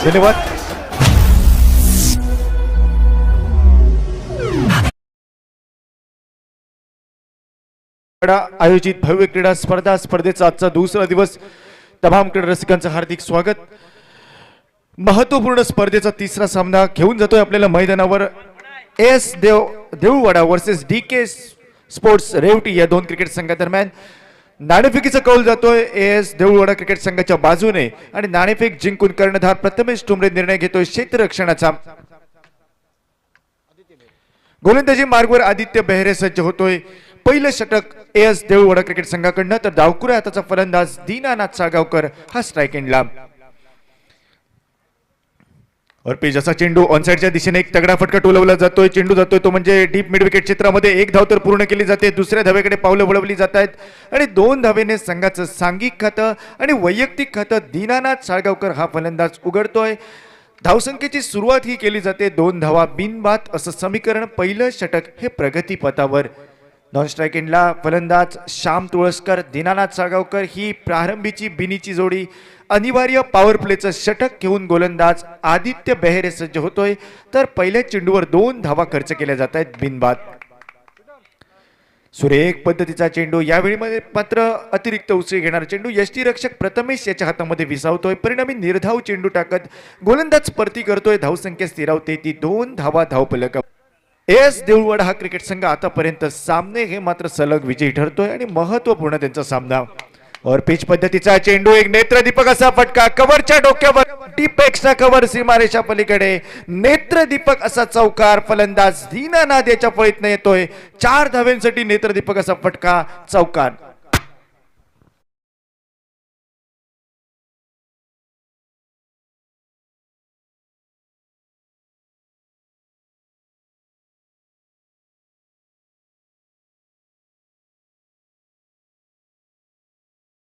धन्यवाद. आयोजित भव्य क्रीडा स्पर्धेचा आजचा दुसरा दिवस. तमाम क्रीडा रसिकांचं हार्दिक स्वागत. महत्वपूर्ण स्पर्धेचा तिसरा सामना घेऊन जातोय आपल्याला मैदानावर. S Deulwada versus DK sports रेवटी या दोन क्रिकेट संघादरम्यान नाणेफेकीचा कौल जातोय एस देऊळवाडा क्रिकेट संघाच्या बाजूने आणि नाणेफेक जिंकून कर्णधार प्रथमेश ठुमरे निर्णय घेतोय क्षेत्ररक्षणाचा. गोलंदाजी मार्गवर आदित्य बेहरे सज्ज होतोय. पहिलं षटक एस देऊळवाडा क्रिकेट संघाकडनं तर डावखुऱ्या हाताचा फलंदाज दीनानाथ साळगावकर हा स्ट्राइक एंडला. और पेज असा चेंडू ऑनसाइडच्या दिशेने एक तगडा फटका टोलवला जातोय. चेंडू जातोय तो म्हणजे डीप मिड विकेट क्षेत्रामध्ये. एक धाव तर पूर्ण केली जाते. दुसऱ्या धावेकडे पावलं वळवली जात आहेत आणि दोन धावेने संघाचं सांघिक खातं आणि वैयक्तिक खातं दीनानाथ साळगावकर हा फलंदाज उघडतोय. धावसंख्येची सुरुवात ही केली जाते 2 धावा बिनबाद असं समीकरण. पहिलं षटक हे प्रगतीपथावर. नॉन स्ट्राइक एंडला फलंदाज श्याम तुळसकर दीनानाथ साळगावकर ही प्रारंभीची बिनीची जोडी. अनिवार्य पॉवर प्लेचं षटक घेऊन गोलंदाज आदित्य बेहरे सज्ज होतोय. तर पहिल्या चेंडूवर 2 धावा खर्च केल्या जात आहेत बिनबाद. सुरेख पद्धतीचा चेंडू. यावेळी मात्र अतिरिक्त उसळी घेणारा चेंडू यष्टीरक्षक प्रथमेश याच्या हातामध्ये विसावतोय. परिणामी निर्धाव चेंडू टाकत गोलंदाज परती करतोय. धावसंख्या स्थिरावते ती 2 धावा धावफलक. एस देऊळवाडा हा क्रिकेट संघ आतापर्यंत सामने हे मात्र सलग विजयी ठरतोय आणि महत्वपूर्ण त्यांचा सामना. और पिच पद्धतीचा चेंडू. एक नेत्रदीपक असा फटका कव्हरच्या डोक्यावर. डीप एक्स्ट्रा कव्हर सीमारेषा पलीकडे नेत्रदीपक असा चौकार. फलंदाज दीनानाथ याच्या फळीतनं येतोय. 4 धाव्यांसाठी नेत्रदीपक असा फटका चौकार.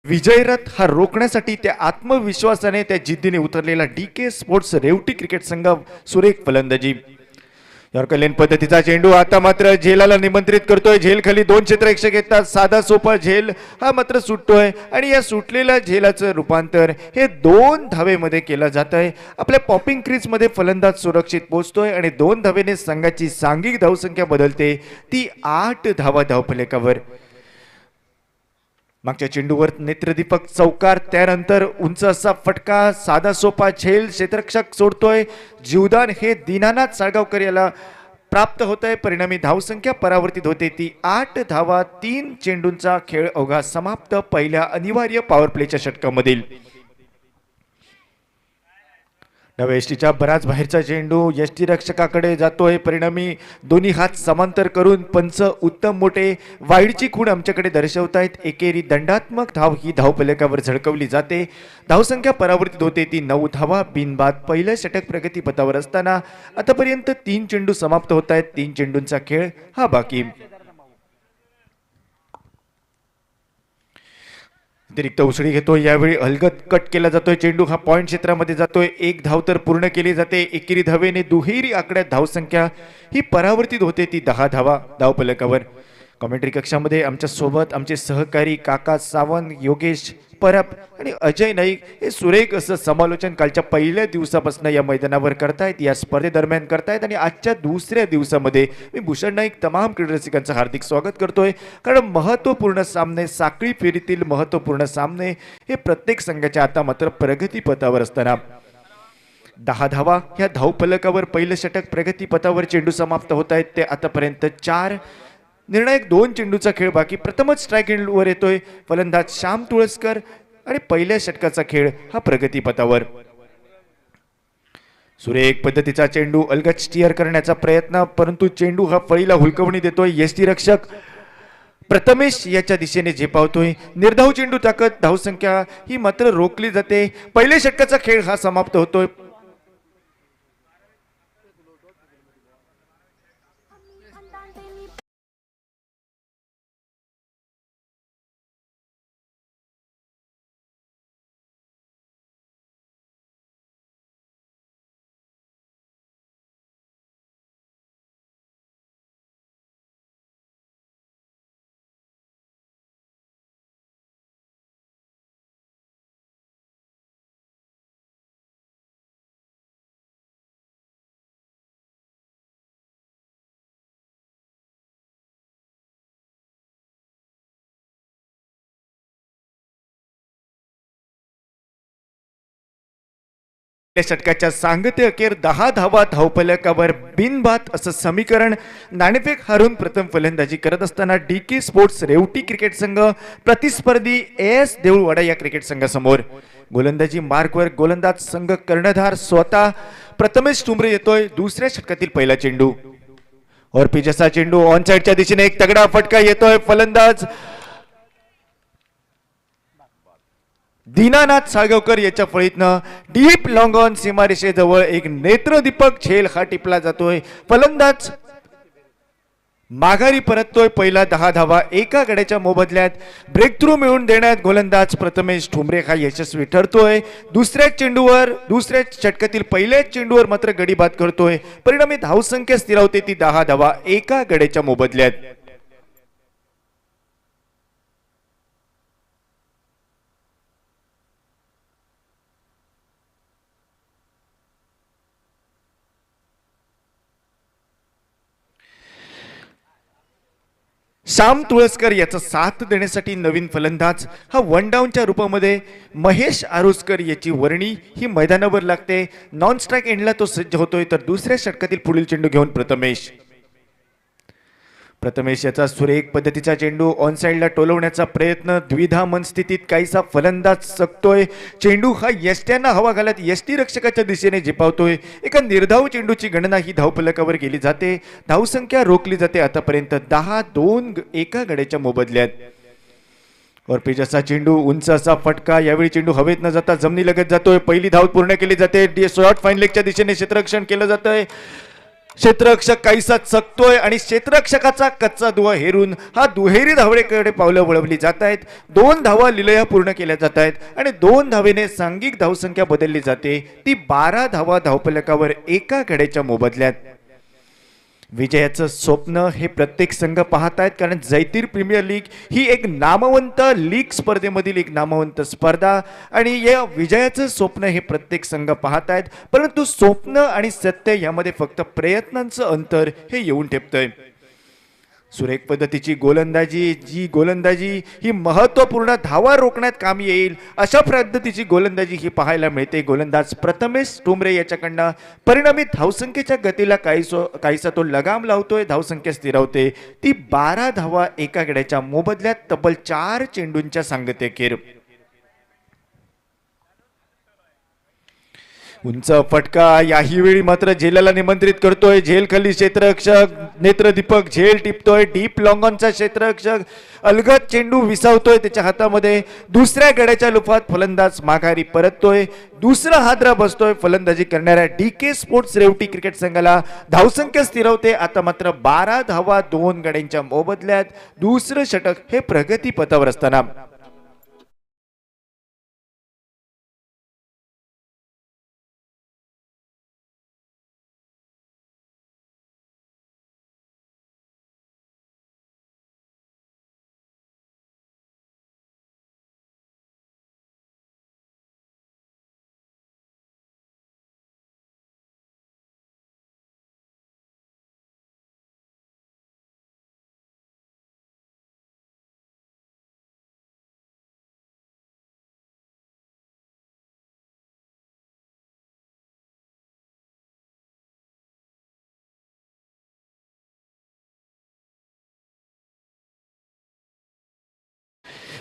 विजयरथ हा रोखण्यासाठी त्या आत्मविश्वासाने त्या जिद्दीने उतरलेला DK स्पोर्ट्स रेवटी क्रिकेट संघ. सुरेख फलंदाजी. यॉर्कर पद्धतीचा चेंडू. आता मात्र झेलाला निमंत्रित करतोय. झेल खाली 2 क्षेत्ररक्षक येतात. साधा सोपा झेल हा मात्र सुटतोय आणि या सुटलेल्या झेलाचं रूपांतर हे 2 धावेमध्ये केलं जात आहे. आपल्या पॉपिंग क्रीज मध्ये फलंदाज सुरक्षित पोहोचतोय आणि 2 धावेने संघाची सांघिक धावसंख्या बदलते ती 8 धावा धावफलकावर. मागच्या चेंडूवर नेत्रदीपक चौकार. त्यानंतर उंच असा फटका. साधा सोपा झेल क्षेत्ररक्षक सोडतोय. जीवदान हे दीनानाथ साळगावकर याला प्राप्त होत आहे. परिणामी धावसंख्या परावर्तित होते ती 8 धावा. 3 चेंडूंचा खेळ अवघा समाप्त पहिल्या अनिवार्य पॉवर प्लेच्या षटकामधील. नव्या यष्टीच्या बराच बाहेरचा चेंडू यष्टीरक्षकाकडे जातोय. परिणामी दोन्ही हात समांतर करून पंच उत्तम मोठे वाईडची खूण आमच्याकडे दर्शवतायत. एकेरी दंडात्मक धाव ही धावफलकावर झळकवली जाते. धावसंख्या परावर्तित होते ती 9 धावा बिनबाद. पहिलं षटक प्रगतीपथावर असताना आतापर्यंत 3 चेंडू समाप्त होत आहेत. 3 चेंडूंचा खेळ हा बाकी. अतिरिक्त उसळी घेतोय. यावेळी अलगद कट केला जातोय. चेंडू हा पॉइंट क्षेत्रामध्ये जातोय. 1 धाव तर पूर्ण केली जाते. एकेरी धावेने दुहेरी आकड्यात धावसंख्या ही परावर्तित होते ती 10 धावा धावफलकावर. कॉमेंट्री कक्षामध्ये आमच्या सोबत आमचे सहकारी काका सावंत, योगेश परब आणि अजय नाईक हे सुरेख असं समालोचन कालच्या पहिल्या दिवसापासून या मैदानावर करतायत. या स्पर्धेदरम्यान करतायत आणि आजच्या दुसऱ्या दिवसामध्ये मी भूषण नाईक तमाम क्रीडा रसिकांचं हार्दिक स्वागत करतोय. कारण महत्त्वपूर्ण सामने, साखळी फेरीतील महत्त्वपूर्ण सामने हे प्रत्येक संघाच्या आता मात्र प्रगतीपथावर असताना 10 धावा ह्या धावफलकावर. पहिलं षटक प्रगतीपथावर. चेंडू समाप्त होत आहेत ते आतापर्यंत 4. निर्णायक 2 चेंडूचा खेळ बाकी. प्रथमच स्ट्राइक एंडवर येतोय फलंदाज श्याम तुळसकर आणि पहिल्या षटकाचा खेळ हा प्रगतीपथावर. सुरेख पद्धतीचा चेंडू. अलगद स्टिअर करण्याचा प्रयत्न परंतु चेंडू हा फळीला हुलकवणी देतोय. यष्टीरक्षक प्रथमेश याच्या दिशेने झेपावतोय. निर्धाव चेंडू टाकत धावसंख्या ही मात्र रोखली जाते. पहिल्या षटकाचा खेळ हा समाप्त होतोय. षटकाच्या सांगते अखेर 10 धावा धावफलकावर बिनबाद असं समीकरण. नाणेफेक हारून प्रथम फलंदाजी करत असताना DK स्पोर्ट्स रेवटी क्रिकेट संघ प्रतिस्पर्धी AS देऊळवाडा या क्रिकेट संघासमोर. गोलंदाजी मार्कवर गोलंदाज संघ कर्णधार स्वतः प्रथमेश ठुमरे येतोय. दुसऱ्या षटकातील पहिला चेंडू और पिचचा चेंडू ऑन साइडच्या दिशेने एक तगडा फटका येतोय. फलंदाज दीनानाथ साळगावकर याच्या फळीतनं डीप लॉंग ऑन सीमारेषेजवळ एक नेत्रदीपक झेल हा टिपला जातोय. फलंदाज माघारी परततोय. पहिला 10 धावा एका गड्याच्या मोबदल्यात ब्रेक थ्रू मिळवून देण्यात गोलंदाज प्रथमेश ठुमरे हा यशस्वी ठरतोय. दुसऱ्या षटकातील पहिल्याच चेंडूवर मात्र गडी बाद करतोय. परिणामी धावसंख्या स्थिरावते ती 10 धावा एका गड्याच्या मोबदल्यात. श्याम तुळसकर याचा साथ देण्यासाठी नवीन फलंदाज हा वन डाऊनच्या रूपामध्ये महेश आरुसकर याची वर्णी ही मैदानावर लागते. नॉन स्ट्राईक एंडला तो सज्ज होतोय. तर दुसऱ्या षटकातील पुढील चेंडू घेऊन प्रथमेश याचा सुरेख पद्धतीचा चेंडू ऑन साइडला टोलवण्याचा प्रयत्न. द्विधा मनस्थितीत काहीसा फलंदाज सकतोय. चेंडू हा यष्ट्यांना हवा घालत यष्टी रक्षकाच्या दिशेने झेपावतोय. एका निर्धाव चेंडूची गणना ही धावफलकावर केली जाते. धावसंख्या रोखली जाते आतापर्यंत 10-2 एका गड्याच्या मोबदल्यात. और पिचचा चेंडू उंच असा फटका. यावेळी चेंडू हवेत न जाता जमिनी लगत जातोय. पहिली धाव पूर्ण केली जाते. शॉर्ट फाईन लेगच्या दिशेने क्षेत्ररक्षण केलं जातंय. क्षेत्ररक्षक काहीसा चकतोय आणि क्षेत्ररक्षकाचा कच्चा दुवा हेरून हा दुहेरी धावेकडे पावलं वळवली जात आहेत. 2 धावा लिलया पूर्ण केल्या जात आहेत आणि 2 धावेने सांघिक धावसंख्या बदलली जाते ती 12 धावा धावफलकावर एका गड्याच्या मोबदल्यात. विजयाचं स्वप्न हे प्रत्येक संघ पाहत आहेत, कारण जयतीर प्रीमियर लीग ही एक नामवंत लीग स्पर्धेमधील एक नामवंत स्पर्धा आणि या विजयाचं स्वप्न हे प्रत्येक संघ पाहत आहेत. परंतु स्वप्न आणि सत्य यामध्ये फक्त प्रयत्नांचं अंतर हे येऊन ठेपतंय. सुरेख पद्धतीची गोलंदाजी ही महत्त्वपूर्ण धावा रोखण्यात कामी येईल अशा पद्धतीची गोलंदाजी ही पाहायला मिळते गोलंदाज प्रथमेश ठुमरे याच्याकडनं. परिणामी धावसंख्येच्या गतीला काहीसा तो लगाम लावतोय. धावसंख्या स्थिरावते ती 12 धावा एका गड्याच्या मोबदल्यात तब्बल 4 चेंडूंच्या सांगतेखेर. उंच फटका याही वेळी मात्र झेलला निमंत्रित करतोय. झेल खाली क्षेत्ररक्षक नेत्रदीपक झेल टिपतोय. डीप लॉंगॉनचा क्षेत्ररक्षक अलगद चेंडू विसावतोय त्याच्या हातामध्ये. दुसऱ्या गड्याच्या लुफात फलंदाज माघारी परततोय. दुसरा हादरा बसतोय फलंदाजी करणाऱ्या DK स्पोर्ट्स रेवटी क्रिकेट संघाला. धावसंख्या स्थिरावते आता मात्र 12 धावा 2 गड्यांच्या मोबदल्यात. दुसरं षटक हे प्रगती पथावर असताना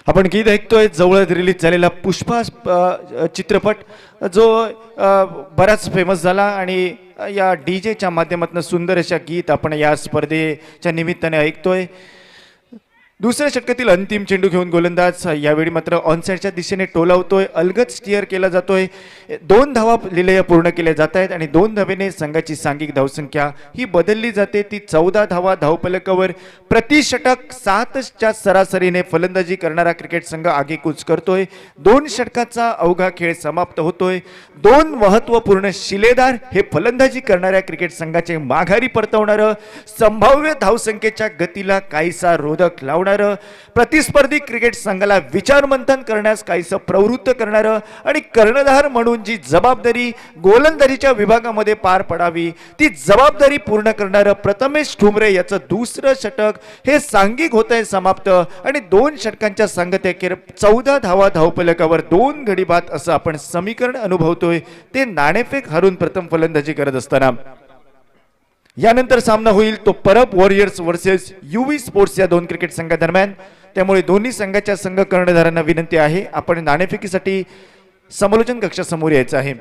आपण गीत ऐकतोय जवळच रिलीज झालेला पुष्पा चित्रपट, जो बराच फेमस झाला आणि या डीजेच्या माध्यमातून सुंदर अशा गीत आपण या स्पर्धेच्या निमित्ताने ऐकतोय. दुसऱ्या षटकातील अंतिम चेंडू घेऊन गोलंदाज यावेळी मात्र ऑनसाइडच्या दिशेने टोलावतोय. अलगद स्टिअर केला जातोय. 2 धावा लिलया पूर्ण केल्या जात आहेत आणि 2 धावेने संघाची सांघिक धावसंख्या ही बदलली जाते ती 14 धावा धावफलकावर. प्रति षटक 7च्या सरासरीने फलंदाजी करणारा क्रिकेट संघ आगेकूच करतोय. 2 षटकाचा अवघा खेळ समाप्त होतोय. 2 महत्त्वपूर्ण शिलेदार हे फलंदाजी करणाऱ्या क्रिकेट संघाचे माघारी परतवणारं संभाव्य धावसंख्येच्या गतीला काहीसा रोधक लावणार होणारं, प्रतिस्पर्धी क्रिकेट संघाला विचारमंथन करण्यास काहीसं प्रवृत्त करणारं आणि कर्णधार म्हणून जी जबाबदारी गोलंदाजीच्या विभागामध्ये पार पडावी ती जबाबदारी पूर्ण करणारं प्रथमेश ठुमरे याचं दुसरं षटक हे सांघिक होतंय समाप्त आणि 2 षटकांच्या सांगतेखेर 14 धावा धावफलकावर 2 गडी बाद असं आपण समीकरण अनुभवतोय ते नाणेफेक हारून प्रथम फलंदाजी करत असताना यानंतर सामना होईल तो परब वॉरियर्स वर्सेस युवी स्पोर्ट्स या 2 क्रिकेट संघादरम्यान। त्यामुळे दोन्ही संघाच्या संघ कर्णधारांना विनंती आहे आपण नाणेफेकीसाठी समालोचन कक्षासमोर यायचं आहे।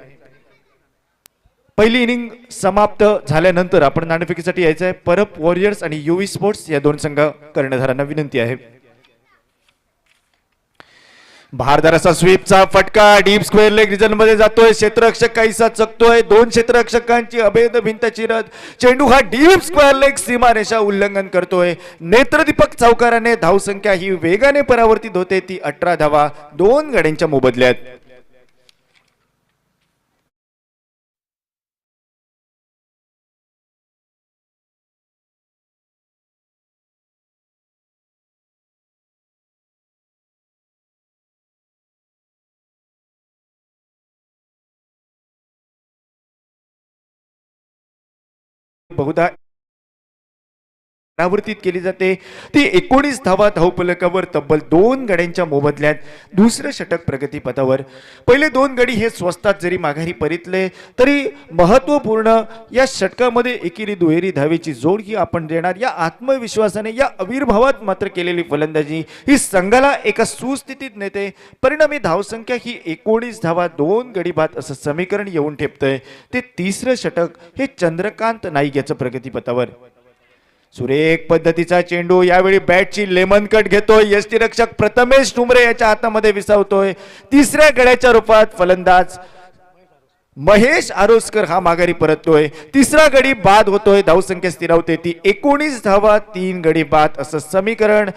पहिली इनिंग समाप्त झाल्यानंतर आपण नाणेफेकीसाठी यायचं आहे। परब वॉरियर्स आणि युवी स्पोर्ट्स या 2 संघ कर्णधारांना विनंती आहे। भारदार असा स्वीपचा फटका डीप स्क्वेअर लेग रिजन मध्ये जातोय, क्षेत्ररक्षक काहीसा चकतोय, 2 क्षेत्ररक्षकांची अभेद भिंत चिरत चेंडू हा डीप स्क्वेअर लेग सीमारेषा उल्लंघन करतोय। नेत्रदीपक चौकाराने धावसंख्या ही वेगाने परावर्तित होते ती 18 धावा 2 गड्यांच्या मोबदल्यात। बहुधा परावर्तित केली जाते ती 19 धावा धावफलकावर तब्बल 2 गड्यांच्या मोबदल्यात दुसरं षटक प्रगतीपथावर। पहिले 2 गडी हे स्वस्तात जरी माघारी परतले तरी महत्वपूर्ण या षटकामध्ये एकेरी दुहेरी धावेची जोड ही आपण देणार या आत्मविश्वासाने या अविर्भावात मात्र केलेली फलंदाजी ही संघाला एका सुस्थितीत नेते। परिणामी धावसंख्या ही 19 धावा 2 गडी बाद असं समीकरण येऊन ठेपतंय ते तिसरं षटक हे चंद्रकांत नाईक याचं प्रगतीपथावर। सुरेख पद्धतीचा चेंडू यावेळी बॅटची लेमन कट घेतोय, यष्टीरक्षक प्रथमेश ठुमरे याच्या हातामध्ये विसावतोय। तिसऱ्या गड्याच्या रूपात फलंदाज महेश आरोस्कर हा माघारी परततोय, तिसरा गडी बाद होतोय, धावसंख्या स्थिरावते ती 19 धावा 3 गडी बाद असं समीकरण।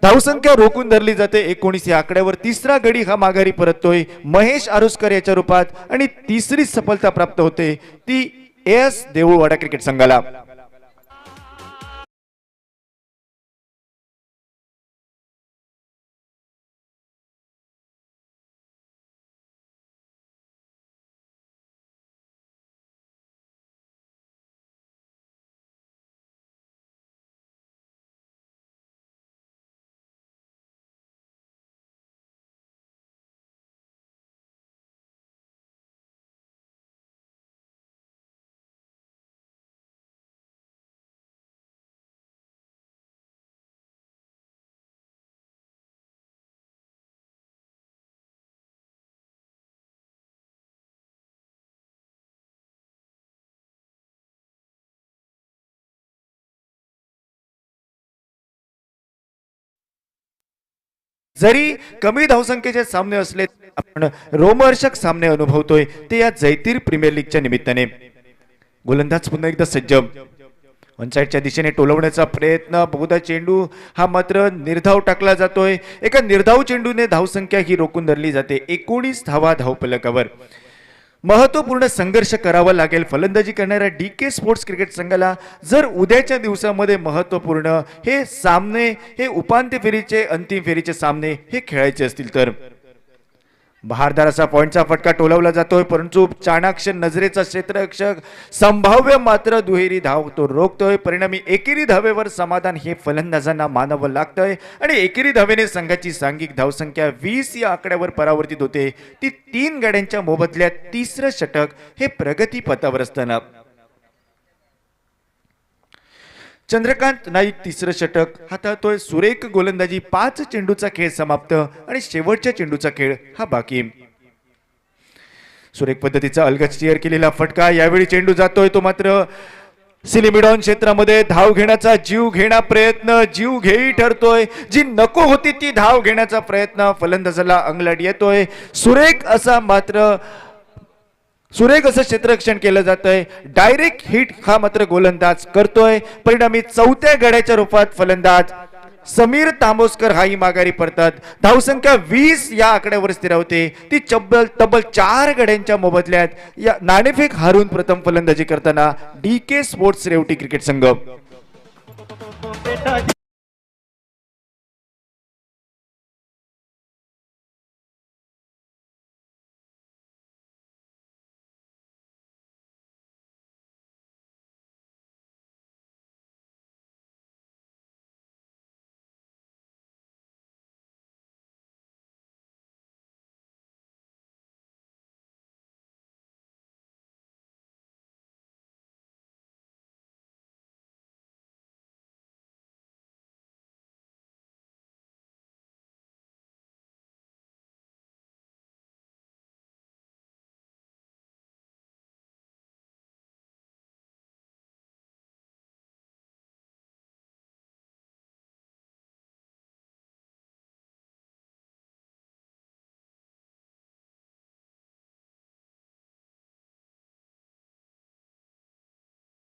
धावसंख्या रोखून धरली जाते 19 या आकड्यावर, तिसरा गडी हा माघारी परततोय महेश आरोस्कर याच्या रूपात आणि तिसरी सफलता प्राप्त होते ती एस देऊळवाडा क्रिकेट संघाला। जरी कमी धावसंख्येचे सामने असले आपण रोमहर्षक सामने अनुभवतोय ते या जयतीर प्रीमियर लीगच्या निमित्ताने। गोलंदाज पुन्हा एकदा सज्ज, ऑनसाइडच्या दिशेने टोलवण्याचा प्रयत्न, बहुधा चेंडू हा मात्र निर्धाव टाकला जातोय। एका निर्धाव चेंडूने धावसंख्या ही रोखून धरली जाते 19 धावा धावफलकावर। महत्वपूर्ण संघर्ष करावा लागेल फलंदाजी करणाऱ्या डीके स्पोर्ट्स क्रिकेट संघाला जर उद्याच्या दिवसामध्ये महत्वपूर्ण हे सामने हे उपांत्य फेरीचे अंतिम फेरीचे सामने हे खेळायचे असतील तर। बहारदार असा पॉइंटचा फटका टोलवला जातोय परंतु चाणाक्ष नजरेचा क्षेत्ररक्षक संभाव्य मात्र दुहेरी धाव तो रोखतोय। परिणामी एकेरी धावेवर समाधान हे फलंदाजांना मानावं लागतंय आणि एकेरी धावेने संघाची सांघिक धावसंख्या 20 या आकड्यावर परावर्तित होते ती 3 गड्यांच्या मोबदल्यात तिसरं षटक हे प्रगती पथावर असताना चंद्रकांत नाईक तिसरं षटक हाताळतोय। सुरेख गोलंदाजी 5 चेंडूचा खेळ समाप्त आणि शेवटच्या चेंडूचा खेळ हा बाकी। सुरेख पद्धतीचा अलगद स्टीअर केलेला फटका यावेळी चेंडू जातोय तो मात्र सिलिमिडॉन क्षेत्रामध्ये धाव घेण्याचा जीव घेणा प्रयत्न जीव घेई ठरतोय। जी नको होती ती धाव घेण्याचा प्रयत्न फलंदाजाला अंगलट येतोय। सुरेख असं क्षेत्ररक्षण केलं जातंय, डायरेक्ट हिट हा मात्र गोलंदाज करतोय। परिणामी चौथ्या गड्याच्या रूपात फलंदाज समीर तांबोस्कर हाही माघारी परतात। धावसंख्या 20 या आकड्यावर स्थिरावते ती तब्बल 4 गड्यांच्या मोबदल्यात या नाणेफेक हारून प्रथम फलंदाजी करताना डीके स्पोर्ट्स रेवटी क्रिकेट संघ।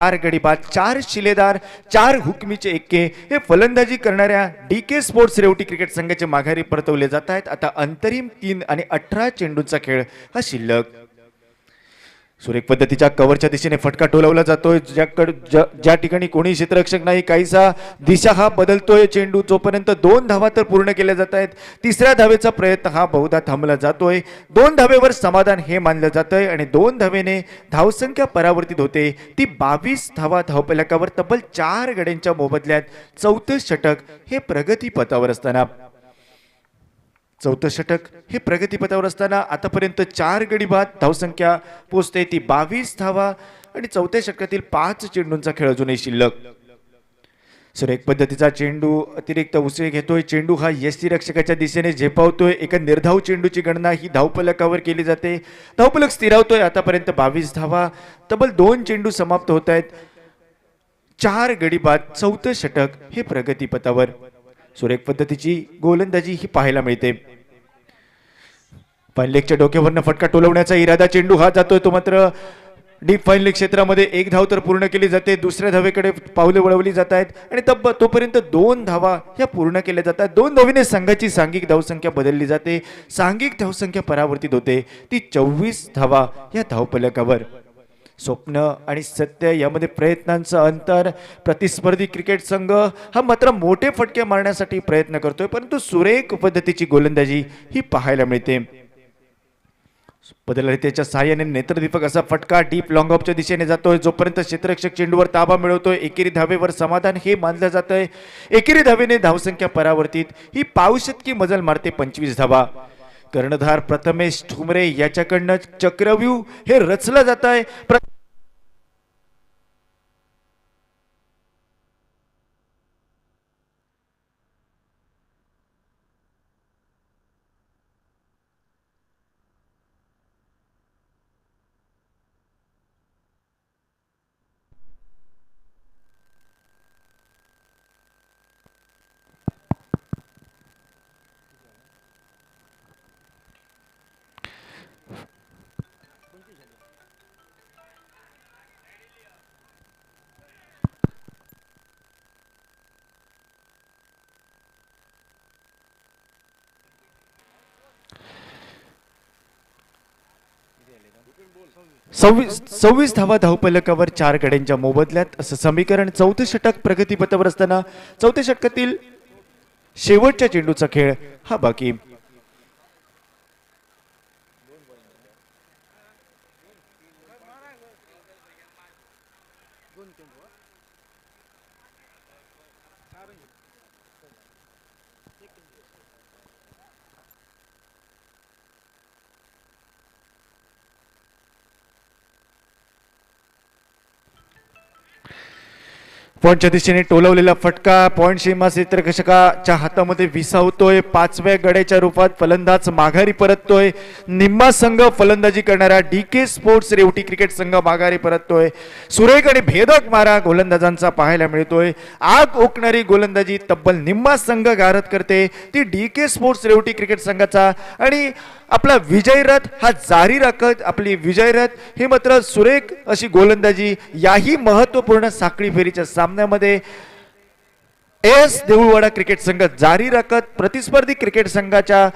4 गडी बाद, 4 शिलेदार, 4 हुकमीचे एक्के हे फलंदाजी करणाऱ्या DK स्पोर्ट्स रेवटी क्रिकेट संघाचे माघारी परतवले जात आहेत. आता अंतरिम 3 आणि 18 चेंडूंचा खेळ हा शिल्लक. सुरेख पद्धतीच्या कव्हरच्या दिशेने फटका टोलवला जातोय. ज्या ठिकाणी कोणी क्षेत्ररक्षक नाही, काहीसा दिशा हा बदलतोय चेंडू. जोपर्यंत 2 धावा तर पूर्ण केल्या जात आहेत, तिसऱ्या धावेचा प्रयत्न हा बहुधा थांबला जातोय. 2 धावेवर समाधान हे मानलं जातंय आणि 2 धावेने धावसंख्या परावर्तित होते. ती 22 धावा धावफलकावर तब्बल 4 गड्यांच्या मोबदल्यात चौथं षटक हे प्रगतीपथावर असताना आतापर्यंत 4 गडी बाद, धावसंख्या पोहोचते ती 22 धावा आणि चौथ्या षटकातील 5 चेंडूंचा खेळ अजूनही शिल्लक. सुरेख पद्धतीचा चेंडू अतिरिक्त उसळी घेतोय. चेंडू हा यष्टीरक्षकाच्या दिशेने झेपावतोय. एका निर्धाव चेंडूची गणना ही धावफलकावर केली जाते. धावफलक स्थिरावतोय. आतापर्यंत 22 धावा, तब्बल 2 चेंडू समाप्त होत आहेत. 4 गडी बाद, चौथं षटक हे प्रगतीपथावर. सुरेख पद्धतीची गोलंदाजी ही पाहायला मिळते. फाईन लेगच्या डोक्यावरनं फटका टोलवण्याचा इरादा, चेंडू हा जातोय तो मात्र डीप फाईन लेग क्षेत्रामध्ये. 1 धाव तर पूर्ण केली जाते. दुसऱ्या धावेकडे पावले वळवली जात आहेत आणि तोपर्यंत 2 धावा ह्या पूर्ण केल्या जातात. 2 धावीने संघाची सांघिक धावसंख्या बदलली जाते. सांघिक धावसंख्या परावर्तित होते ती 24 धावा या धावफलकावर. स्वप्न आणि सत्य यामध्ये प्रयत्नांचं अंतर. प्रतिस्पर्धी क्रिकेट संघ हा मात्र मोठे फटके मारण्यासाठी प्रयत्न करतोय, परंतु सुरेख पद्धतीची गोलंदाजी ही पाहायला मिळते. बदलरीतीच्या सहाय्याने नेत्रदीपक असा फटका डीप लॉंग ऑफच्या दिशेने जातोय. जोपर्यंत क्षेत्ररक्षक चेंडूवर ताबा मिळवतोय, एकेरी धावेवर समाधान हे मानलं जातंय. एकेरी धावेने धावसंख्या परावर्तित ही पावशतकी मजल मारते 25 धावा. कर्णधार प्रथमेश ठुमरे याच्याकडनं चक्रव्यूह हे रचलं जात आहे. सव्वीस धावा धावफलकावर 4 गड्यांच्या मोबदल्यात असं समीकरण. चौथं षटक प्रगतीपथावर असताना चौथ्या षटकातील शेवटच्या चेंडूचा खेळ हा बाकी. पॉइंटच्या दिशेने टोलवलेला फटका पॉइंट सीमा क्षेत्ररक्षकाच्या हातामध्ये विसावतोय. 5व्या गड्याच्या रूपात फलंदाज माघारी परततोय. निम्मा संघ फलंदाजी करणारा DK स्पोर्ट्स रेवटी क्रिकेट संघ माघारी परततोय. सुरेख आणि भेदक मारा गोलंदाजांचा पाहायला मिळतोय. आग ओकणारी गोलंदाजी तब्बल निम्मा संघ गारद करते ती DK स्पोर्ट्स रेवटी क्रिकेट संघाचा. आणि आपला विजयरथ हा जारी राखत आपली विजयरथ हे मात्र सुरेख अशी गोलंदाजी याही महत्वपूर्ण साखळी फेरीच्या सामन्यामध्ये एस देऊळवाडा क्रिकेट संघ जारी राखत प्रतिस्पर्धी क्रिकेट संघाच्या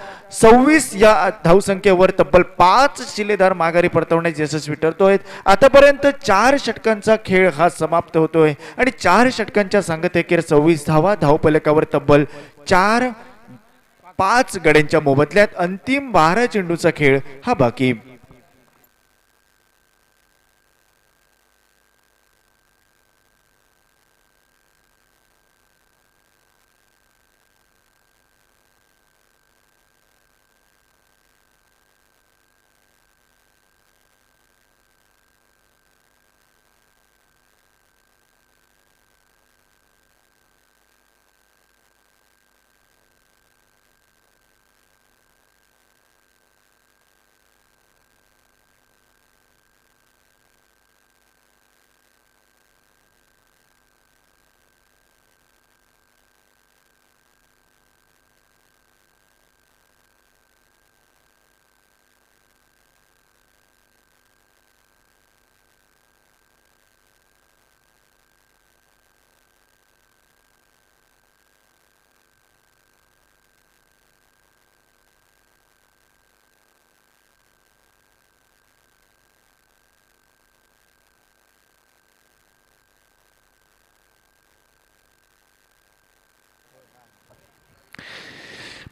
26 या धावसंख्येवर तब्बल 5 शिलेदार माघारी परतवण्यास यशस्वी ठरतोय. आतापर्यंत 4 षटकांचा खेळ हा समाप्त होतोय आणि 4 षटकांच्या सांगतेखेर 26 धावा धावफलकावर तब्बल 5 गड्यांच्या मोबदल्यात अंतिम 12 चेंडूचा खेळ हा बाकी.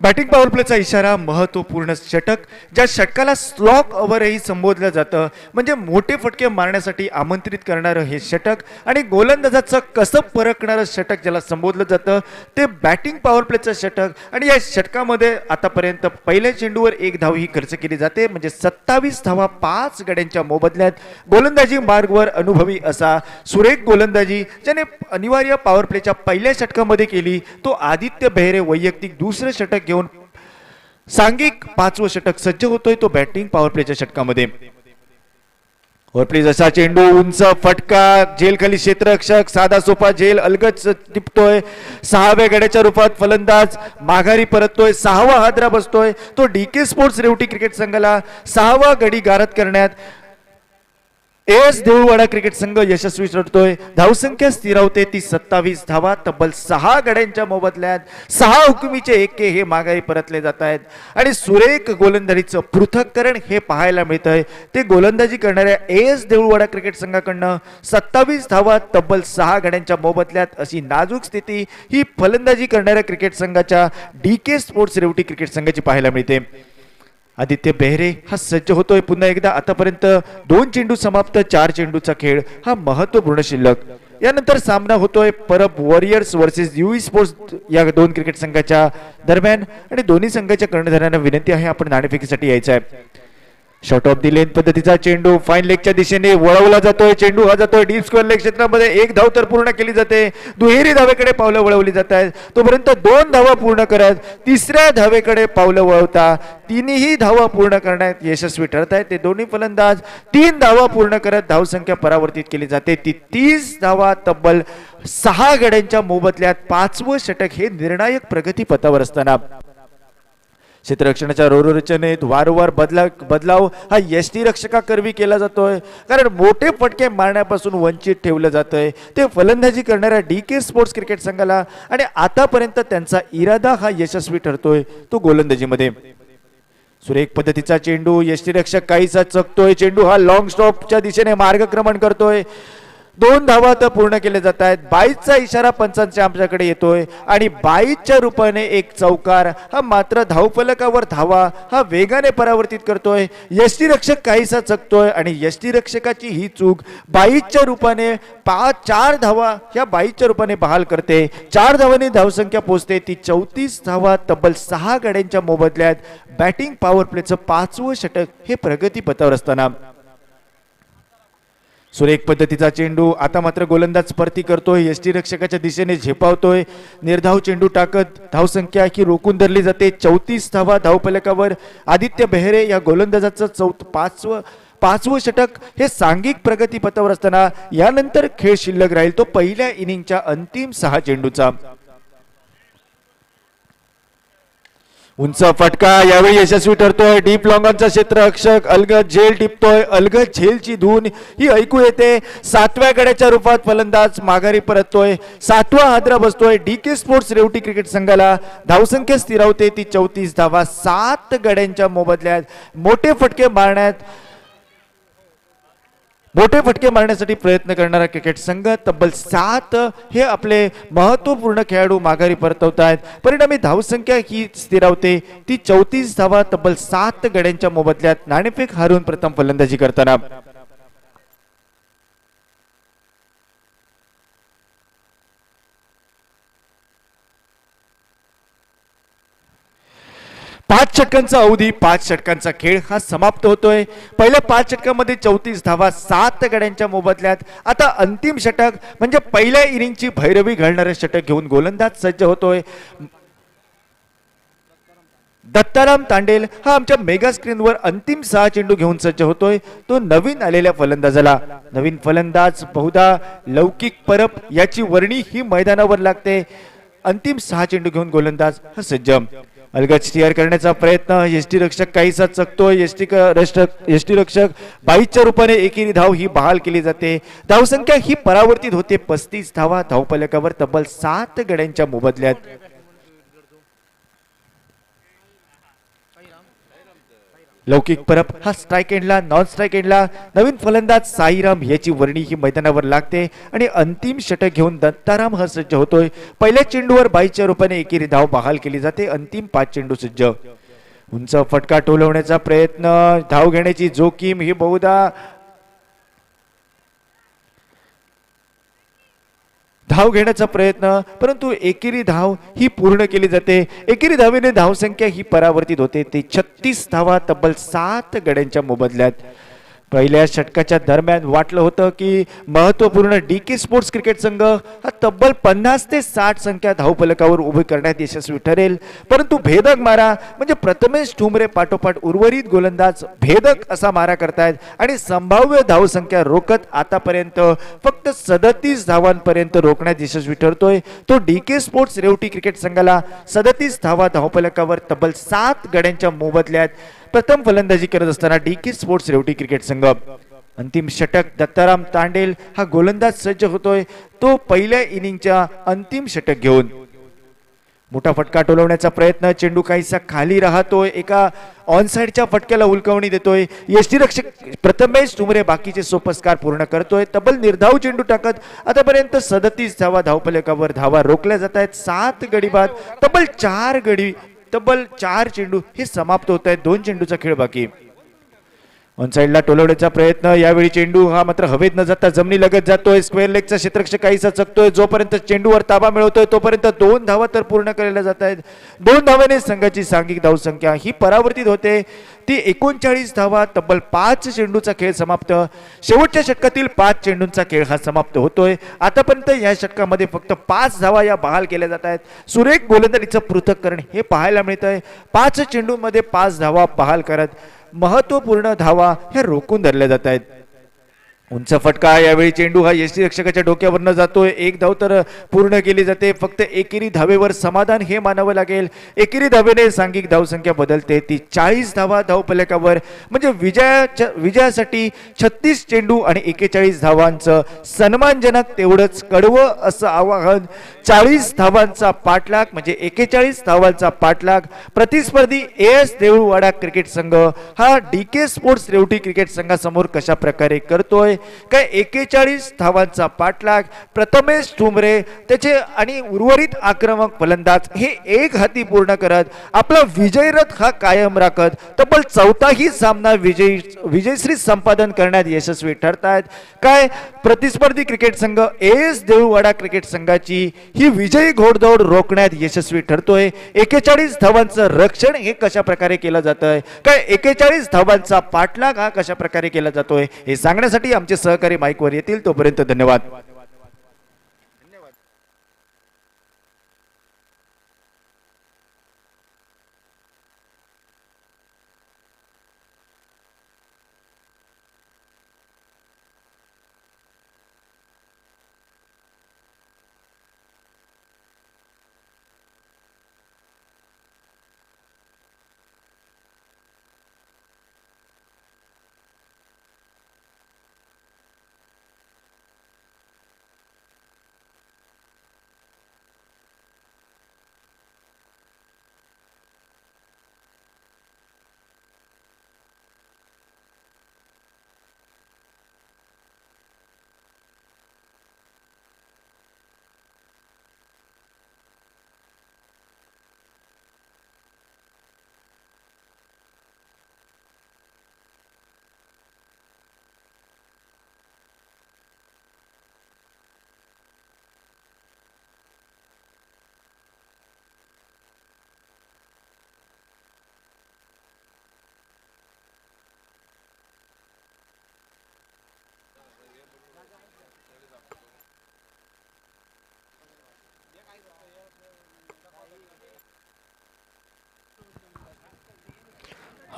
बॅटिंग पॉवर प्लेचा इशारा महत्वपूर्ण षटक, ज्या षटकाला स्लॉक ओव्हरही संबोधलं जातं, म्हणजे मोठे फटके मारण्यासाठी आमंत्रित करणारं हे षटक आणि गोलंदाजाचं कसं परखणारं षटक ज्याला संबोधलं जातं ते बॅटिंग पॉवर प्लेचं षटक। आणि या षटकामध्ये आतापर्यंत पहिल्या चेंडूवर 1 धाव ही खर्च केली जाते, म्हणजे 27 धावा 5 गड्यांच्या मोबदल्यात। गोलंदाजी मार्गवर अनुभवी असा सुरेख गोलंदाजी ज्याने अनिवार्य पॉवर प्लेच्या पहिल्या षटकामध्ये केली तो आदित्य बेहरे वैयक्तिक दुसरं षटक घेऊन सांघिक 5वं षटक सज्ज होतोय तो बॅटिंग पॉवर प्लेच्या षटकामध्ये। असा चेंडू उंच फटका, झेल खाली क्षेत्ररक्षक, साधा सोपा झेल अलगद टिपतोय, 6व्या गड्याच्या रूपात फलंदाज माघारी परततोय, 6वा हादरा बसतोय तो डीके स्पोर्ट्स रेवटी क्रिकेट संघाला 6वा गडी गारद करण्यात एस देऊळवाडा क्रिकेट संघ यशस्वी ठरतोय। धावसंख्या स्थिरावते ती 27 धावा, तब्बल 6 गड्यांच्या मोबदल्यात 6 हुकुमीचे एके हे माघारी परतले जात आहेत आणि सुरेख गोलंदाजीचं पृथक्करण हे पाहायला मिळतंय ते गोलंदाजी करणाऱ्या एस देऊळवाडा क्रिकेट संघाकडनं 27 धावा तब्बल 6 गड्यांच्या मोबदल्यात अशी नाजूक स्थिती ही फलंदाजी करणाऱ्या क्रिकेट संघाच्या डीके स्पोर्ट्स रेवटी क्रिकेट संघाची पाहायला मिळते। आदित्य बेहरे हा सज्ज होतोय पुन्हा एकदा। आतापर्यंत 2 चेंडू समाप्त, 4 चेंडूचा खेळ हा महत्वपूर्ण शिल्लक। यानंतर सामना होतोय Parab warriors versus Yui sports या 2 क्रिकेट संघाच्या दरम्यान आणि दोन्ही संघाच्या कर्णधारांना विनंती आहे आपण नाणेफेकीसाठी यायचं आहे। शॉर्ट ऑफ दी लेन पद्धतीचा चेंडू फाईन लेगच्या दिशेने वळवला जातोय, चेंडू हा जातोय डीप स्क्वेअर लेग क्षेत्रामध्ये, 1 धाव तर पूर्ण केली जाते, दुहेरी धावेकडे पावलं वळवली जात आहेत, तोपर्यंत 2 धावा पूर्ण करत 3ऱ्या धावेकडे पावलं वळवता 3ही धावा पूर्ण करण्यात यशस्वी ठरत आहेत ते दोन्ही फलंदाज। 3 धावा पूर्ण करत धावसंख्या परावर्तित केली जाते ती 30 धावा तब्बल 6 गड्यांच्या मोबदल्यात 5वं षटक हे निर्णायक प्रगती पथावर असताना क्षेत्ररक्षणाच्या रचनेत वारंवार बदलाव हा यष्टी रक्षकाकरवी केला जातोय, कारण मोठे फटके मारण्यापासून वंचित ठेवलं जातंय ते फलंदाजी करणाऱ्या डीके स्पोर्ट्स क्रिकेट संघाला आणि आतापर्यंत त्यांचा इरादा हा यशस्वी ठरतोय तो गोलंदाजीमध्ये। सुरेख पद्धतीचा चेंडू यष्टीरक्षक काहीसा चकतोय, चेंडू हा लॉंग स्टॉपच्या दिशेने मार्गक्रमण करतोय, 2 धावा तर पूर्ण केले जात आहेत। 22चा इशारा पंचांच्या आमच्याकडे येतोय आणि 22च्या रूपाने एक चौकार हा मात्र धावफलकावर धावा हा वेगाने परावर्तित करतोय। यष्टीरक्षक काहीसा चकतोय आणि यष्टीरक्षकाची ही चूक 22च्या रूपाने 4 धावा या 22च्या रूपाने बहाल करते। 4 धावांनी धावसंख्या पोहोचते ती 34 धावा तब्बल 6 गड्यांच्या मोबदल्यात बॅटिंग पॉवर प्लेचं 5वं षटक हे प्रगती पथावर असताना सुरेख पद्धतीचा चेंडू आता मात्र गोलंदाज परती करतोय, यष्टीरक्षकाच्या दिशेने झेपावतोय, निर्धाव चेंडू टाकत धावसंख्या ही रोखून धरली जाते 34 धावा धावफलकावर। आदित्य बेहरे या गोलंदाजाचं 5वं षटक हे सांघिक प्रगती पथावर असताना यानंतर खेळ शिल्लक राहील तो पहिल्या इनिंगच्या अंतिम 6 चेंडूचा। उंच फटका यावेळी यशस्वी ठरतोय, डीप लॉंगॉनचा क्षेत्ररक्षक अलगद झेल टिपतोय, अलगद झेलची धून ही ऐकू येते। 7व्या गड्याच्या रूपात फलंदाज माघारी परततोय, 7वा हादरा बसतोय डीके स्पोर्ट्स रेवटी क्रिकेट संघाला। धावसंख्या स्थिरावते ती 34 धावा 7 गड्यांच्या मोबदल्यात मोठे फटके मारण्यासाठी प्रयत्न करणारा क्रिकेट संघ तब्बल 7 हे आपले महत्वपूर्ण खेळाडू माघारी परतवत आहेत। परिणामी धावसंख्या ही स्थिरावते ती 34 धावा तब्बल 7 गड्यांच्या मोबदल्यात नाणेफेक हारून प्रथम फलंदाजी करताना 5 षटकांचा अवधी 5 षटकांचा खेळ हा समाप्त होतोय। पहिल्या 5 षटकांमध्ये 34 धावा 7 गड्यांच्या मोबदल्यात आता अंतिम षटक म्हणजे पहिल्या इनिंगची भैरवी घालणारे षटक घेऊन गोलंदाज सज्ज होतोय। दत्ताराम तांडेल हा आमच्या मेगा स्क्रीनवर अंतिम 6 चेंडू घेऊन सज्ज होतोय तो नवीन आलेल्या फलंदाजाला। नवीन फलंदाज बहुधा लौकिक परब याची वर्णी ही मैदानावर लागते। अंतिम 6 चेंडू घेऊन गोलंदाज हा सज्ज। अलगद स्टीअर करण्याचा प्रयत्न, यष्टीरक्षक काहीसा चकतोय, यष्टीरक्षक 22च्या रूपाने एकेरी धाव ही बहाल केली जाते। धावसंख्या ही परावर्तित होते 35 धावा धावफलकावर तब्बल 7 गड्यांच्या मोबदल्यात। लौकिक परब हा स्ट्राईक एंडला नॉन स्ट्राईक एंडला नवीन फलंदाज साईराम याची वर्णी ही मैदानावर लागते आणि अंतिम षटक घेऊन दत्ताराम हा सज्ज होतोय. पहिल्या चेंडूवर 22च्या रूपाने एकेरी धाव बहाल केली जाते. अंतिम 5 चेंडू सज्ज. उंच फटका टोलवण्याचा प्रयत्न, धाव घेण्याची जोखीम ही बहुधा धाव घेण्याचा प्रयत्न, परंतु एकेरी धाव ही पूर्ण केली जाते. एकेरी धावेने धावसंख्या ही परावर्तित होते. ते 36 धावा तब्बल 7 गड्यांच्या मोबदल्यात. पहिल्या षटकाच्या दरम्यान वाटलं होतं की महत्त्वपूर्ण डीके स्पोर्ट्स क्रिकेट संघ हा तब्बल 50 ते 60 संख्या धावफलकावर उभी करण्यात यशस्वी ठरेल, परंतु भेदक मारा म्हणजे प्रथमेश ठुमरे पाठोपाठ उर्वरित गोलंदाज भेदक असा मारा करतायत आणि संभाव्य धावसंख्या रोखत आतापर्यंत फक्त 37 धावांपर्यंत रोखण्यात यशस्वी ठरतोय. तो डीके स्पोर्ट्स रेवटी क्रिकेट संघाला 37 धावा धावफलकावर तब्बल 7 गड्यांच्या मोबदल्यात प्रथम फलंदाजी करत असताना डीके स्पोर्ट्स रेवटी क्रिकेट संघ. अंतिम षटक दत्ताराम तांडेल हा गोलंदाज सज्ज होतोय. तो पहिल्या इनिंगच्या अंतिम षटक घेऊन मोठा फटका टोलवण्याचा प्रयत्न, चेंडू काहीसा खाली राहतोय. एका ऑनसाइडच्या फटक्याला उलकवणी देतोय. यष्टीरक्षक प्रथमेश ठुमरे बाकीचे सोपस्कार पूर्ण करतोय. तब्बल निर्धाव चेंडू टाकत आतापर्यंत 37 धावा धावफलकावर धावा रोखल्या जात आहेत. 7 गडी बाद तब्बल 4 चेंडू हे समाप्त होत आहेत. 2 चेंडूचा खेळ बाकी. ऑन साइडला टोलवण्याचा प्रयत्न, यावेळी चेंडू हा मात्र हवेत न जाता जमिनी लगत जातोय. स्क्वेअर लेगचा क्षेत्ररक्षक काहीसा चकतोय. जोपर्यंत चेंडूवर ताबा मिळवतोय तोपर्यंत 2 धावा तर पूर्ण केल्या जात आहेत. 2 धावाने संघाची सांघिक धावसंख्या ही परावर्तित होते. ती 39 धावा तब्बल 5 चेंडूचा खेळ समाप्त. शेवटच्या षटकातील 5 चेंडूंचा खेळ हा समाप्त होतोय. आतापर्यंत या षटकामध्ये फक्त 5 धावा या बहाल केल्या जात आहेत. सुरेख गोलंदाजीचं पृथक्करण हे पाहायला मिळतंय. 5 चेंडूंमध्ये 5 धावा बहाल करत महत्वपूर्ण धावा ह्या रोखून धरल्या जात आहेत. उंच फटका, यावेळी चेंडू हा यष्टीरक्षकाच्या डोक्यावरनं जातोय. 1 धाव तर पूर्ण केली जाते. फक्त एकेरी धावेवर समाधान हे मानावं लागेल. एकेरी धावेने सांघिक धावसंख्या बदलते. ती 40 धावा धावफलकावर म्हणजे विजयासाठी 36 चेंडू आणि 41 धावांचं सन्मानजनक तेवढंच कडवं असं आवाहन. 40 धावांचा पाठलाग म्हणजे 41 धावांचा पाठलाग प्रतिस्पर्धी एस देऊळवाडा क्रिकेट संघ हा डीके स्पोर्ट्स रेवटी क्रिकेट संघासमोर कशा प्रकारे करतोय. काय 41 धावांचा पाठलाग प्रथमेश ठुमरे त्याचे आणि उर्वरित आक्रमक फलंदाज हे एक हाती पूर्ण करत आपला विजयरथ हा कायम राखत तब्बल 4थाही सामना विजयश्री संपादन करण्यात यशस्वी ठरतायत. काय प्रतिस्पर्धी क्रिकेट संघ एस देऊळवाडा क्रिकेट संघाची ही विजयी घोडदौड रोखण्यात यशस्वी ठरतोय. 41 धावांचं रक्षण हे कशा प्रकारे केलं जातंय, काय 41 धावांचा पाठलाग हा कशा प्रकारे केला जातोय हे सांगण्यासाठी आमचे सहकारी माईकवर येतील. तोपर्यंत धन्यवाद.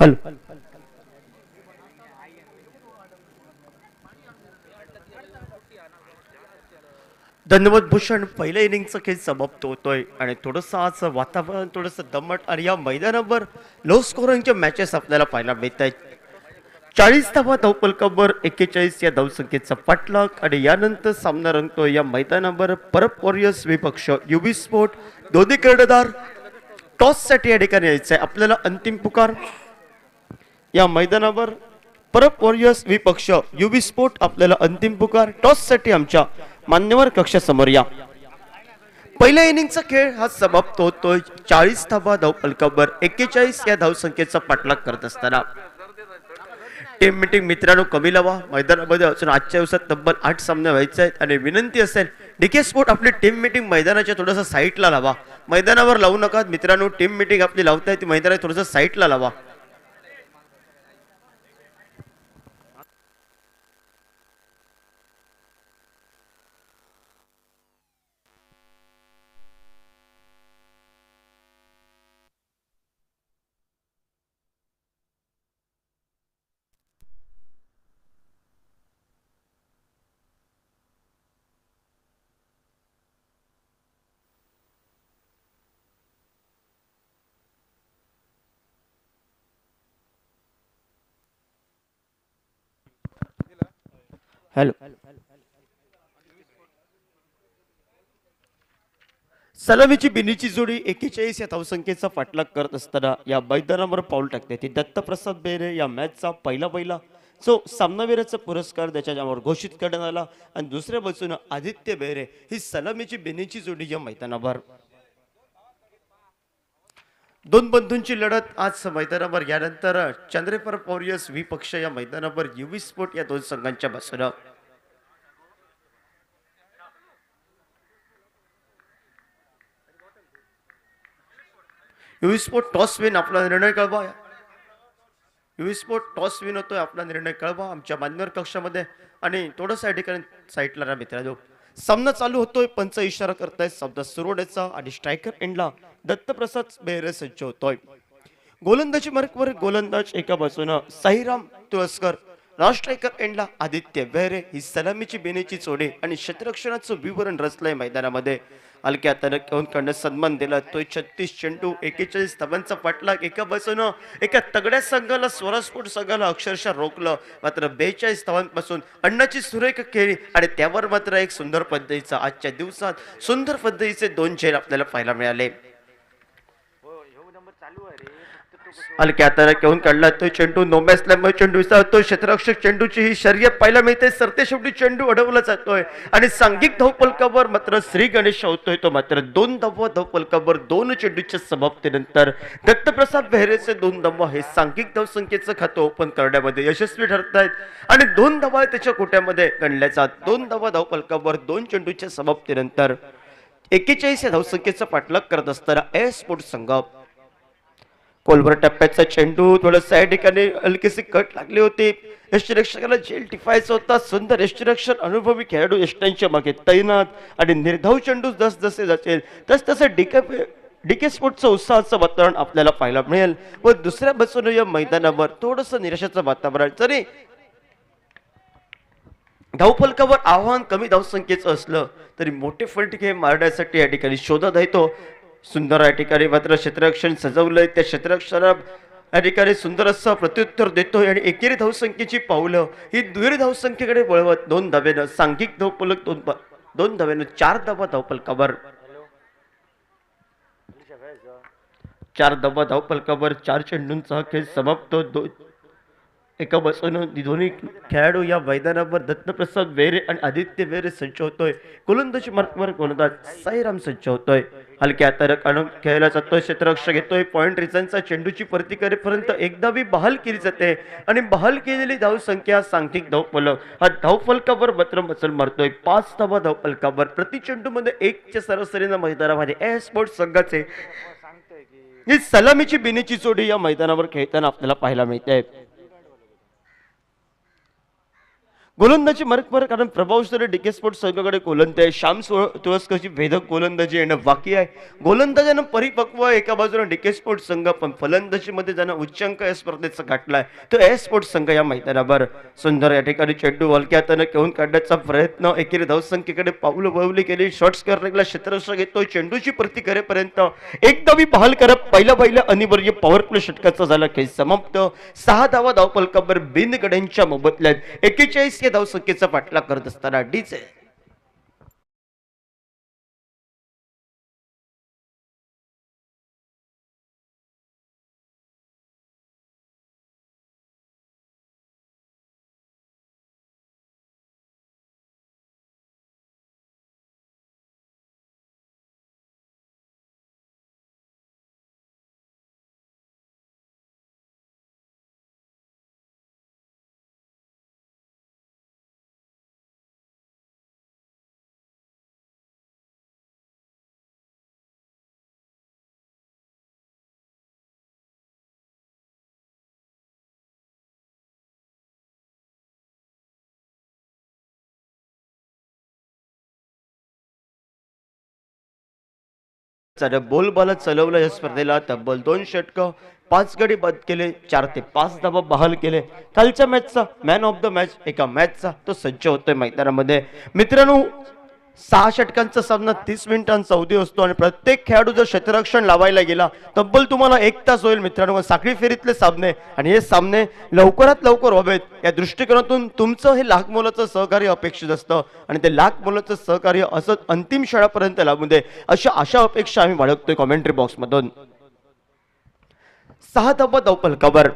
हॅलो, धन्यवाद भूषण. पहिल्या इनिंगचा खेळ समाप्त होतोय आणि थोडंसं आज वातावरण थोडंसं दमट आणि या मैदानावर लो स्कोरिंगच्या मॅचेस आपल्याला पाहायला मिळत आहेत. 40 धावा धावफलकावर 41 या धावसंख्येचा पाठलाग आणि यानंतर सामना रंगतोय या मैदानावर परब वॉरियर्स विपक्ष युबी स्पोर्ट. दोन्ही कर्णधार टॉससाठी या ठिकाणी यायचं आहे. आपल्याला अंतिम पुकार या मैदानावर परब वॉरियर्स विपक्ष युवी स्पोर्ट आपल्याला अंतिम पुकार टॉस साठी आमच्या मान्यवर कक्षासमोर या. पहिल्या इनिंगचा खेळ हा समाप्त होतोय 40 धावा धावफलकावर 41 या धावसंख्येचा पाठलाग करत असताना. टीम मीटिंग मित्रांनो कमी लावा. मैदानामध्ये अजून आजच्या दिवसात तब्बल 8 सामने व्हायचे आहेत आणि विनंती असेल डीके स्पोर्ट आपली टीम मीटिंग मैदानाच्या थोडंसं साईटला लावा. मैदानावर लावू नका मित्रांनो. टीम मीटिंग आपली लावताय ती मैदानात थोडंसं साईटला लावा. हॅलो. सलामीची बिनीची जोडी 41 या धावसंख्येचा पाठलाग करत असताना या मैदानावर पाऊल टाकते ती दत्तप्रसाद बेहरे. या मॅचचा पहिला जो सामनावीराचा पुरस्कार त्याच्यावर घोषित करण्यात आला आणि दुसऱ्या बाजूने आदित्य बेहरे ही सलामीची बिनीची जोडी या मैदानावर. दोन बंधूंची लढत आज मैदानावर. यानंतर चंद्रेपर वॉरियर्स विपक्ष या मैदानावर युवी स्पोर्ट या दोन संघांच्या बसणं. युवी स्पोर्ट टॉस विन आपला निर्णय कळवा. युवी स्पोर्ट टॉस विन होतोय आपला निर्णय कळवा आमच्या मान्यवर कक्षामध्ये. आणि थोडंसं या ठिकाणी साईटला राहा मित्रांनो. सामना चालू होतोय. पंच इशारा करतायत सामना सुरू होण्याचा आणि स्ट्रायकर एंडला दत्तप्रसाद बेहरे सज्ज होतोय. गोलंदाजी मार्कवर गोलंदाज एका बाजूनं साईराम तुळसकर. लास्ट स्ट्रायकर एंडला आदित्य बेहरे. ही सलामीची बिनीची जोडी आणि क्षेत्ररक्षणाचं विवरण रचलंय मैदानामध्ये. हलक्या हातानं घेऊन कडनं सन्मान दिला. तो 36 चेंडू 41 धावांचा पाठलाग. एका बाजूनं एका तगड्या संघाला स्वरस्फोट संघाला अक्षरशः रोखलं. मात्र 42 धावांपासून अण्णाची सुरेख खेळी आणि त्यावर मात्र एक सुंदर पद्धतीचा आजच्या दिवसात सुंदर पद्धतीचे 2 चेंड आपल्याला पाहायला मिळाले. हलक्या हाताने घेऊन काढला तो चेंडू. नोम्या असल्यामुळे चेंडू विसावतो. क्षेत्ररक्षक चेंडूची ही शर्यत पाहायला मिळते. सरते शेवटी चेंडू अडवला जातोय आणि सांघिक धावफलकावर मात्र श्री गणेश होतोय. तो मात्र 2 धावा धावफलकावर 2 चेंडूच्या समाप्तीनंतर दत्तप्रसाद बेहरेचे 2 धावा हे सांघिक धावसंख्येचं खातं ओपन करण्यामध्ये यशस्वी ठरत आहेत आणि 2 धावा त्याच्या कोट्यामध्ये गणल्या जात. 2 धावा धावफलकावर 2 चेंडूच्या समाप्तीनंतर 41 या धावसंख्येचा पाठलाग करत असताना एस स्पोर्ट संघ. कोलवर टप्प्याचा चेंडू थोडंसं या ठिकाणी हलकीशी कट लागली होती. यष्टीरक्षकाला झेल टिपायचा होता. सुंदर यष्टीरक्षण अनुभवी खेळाडू यष्टांच्या मागे तैनात आणि निर्धाव चेंडू जसजसे जातील तसतसे डीके स्पोर्टचं उत्साहाचं वातावरण आपल्याला पाहायला मिळेल. व दुसऱ्या बाजूने या मैदानावर थोडंसं निराशाचं वातावरण. जरी धावफलकावर आव्हान कमी धावसंख्येचं असलं तरी मोठे फलटके मारण्यासाठी या ठिकाणी शोधत आहे तो. सुंदर या ठिकाणी मात्र क्षेत्ररक्षण सजवलंय. त्या क्षेत्ररक्षणा या ठिकाणी सुंदर असं प्रत्युत्तर देतोय आणि एकेरी धावसंख्येची पावलं ही दुहेरी धावसंख्येकडे वळवत 2 धावेनं सांघिक धावफलक 2 धावेनं 4 धावा धावफलकावर. 4 धावा धावफलकावर 4 चेंडूंचा खेळ समाप्त. एका बाजूनं दोन्ही खेळाडू या मैदानावर दत्तप्रसाद बेहरे आणि आदित्य बेहरे सज्ज होतोय. गोलंदाजी मार्कवर गोलंदाज साईराम सज्ज होतोय. हलक्या हाताने काढून खेळला जातोय. क्षेत्ररक्षक घेतोय. पॉइंट रिझनचा चेंडूची परती करेपर्यंत एकदा बहाल केली जाते आणि बहाल केलेली धावसंख्या सांघिक धावफलक. हा धावफलकावर मात्र मचल मारतोय. 5 धावा धावफलकावर प्रति चेंडूमध्ये 1च्या सरासरीनं मैदानामध्ये ए स्पोर्ट संघाचे ही सलामीची बिनीची जोडी या मैदानावर खेळताना आपल्याला पाहायला मिळते. गोलंदाजी मार्कवर कारण प्रभावशाली डीके स्पोर्ट संघाकडे गोलंदाज आहे. श्याम तुळसकरची भेदक गोलंदाजी येणं बाकी आहे. गोलंदाजानं परिपक्व एका बाजूने डीके स्पोर्ट संघ पण फलंदाजीमध्ये ज्यानं उच्चांक या स्पर्धेचा गाठलाय तो ए स्पोर्ट संघ या मैदानावर. सुंदर या ठिकाणी चेंडू हलक्या हाताने घेऊन काढण्याचा प्रयत्न. एकेरी धावसंख्येकडे पाऊल वळवली गेली. शॉट्स करण्याला क्षेत्ररक्षक घेतोय. चेंडूची परती करेपर्यंत एकदा बहाल करत पहिला अनिवार्य पॉवर प्ले षटकाचा झाला खेळ समाप्त. 6 धावा धावफलकावर बिनगड्यांच्या मोबदल्यात 41 धावसंख्येचा पाठलाग करत असताना डीजे बोलबाला चालवलं या स्पर्धेला तब्बल 2 षटकं 5 गडी बाद केले 4 ते 5 धावा बहाल केले. कालच्या मॅचचा मॅन ऑफ द मॅच एका मॅचचा तो सज्ज होतोय मैदानामध्ये. मित्रांनो 6 षटकांचा सामना 30 मिनिटांचा अवधी असतो आणि प्रत्येक खेळाडू जर क्षेत्ररक्षण लावायला गेला तब्बल तुम्हाला 1 तास होईल मित्रांनो. साखळी फेरीतले सामने आणि हे सामने लवकरात लवकर व्हावेत या दृष्टिकोनातून तुमचं हे लाख मोलाचं सहकार्य अपेक्षित असतं आणि ते लाख मोलाचं सहकार्य असं अंतिम क्षणापर्यंत लागू दे अशा अपेक्षा आम्ही बाळगतोय कॉमेंट्री बॉक्समधून. 6 धावा धावफलकावर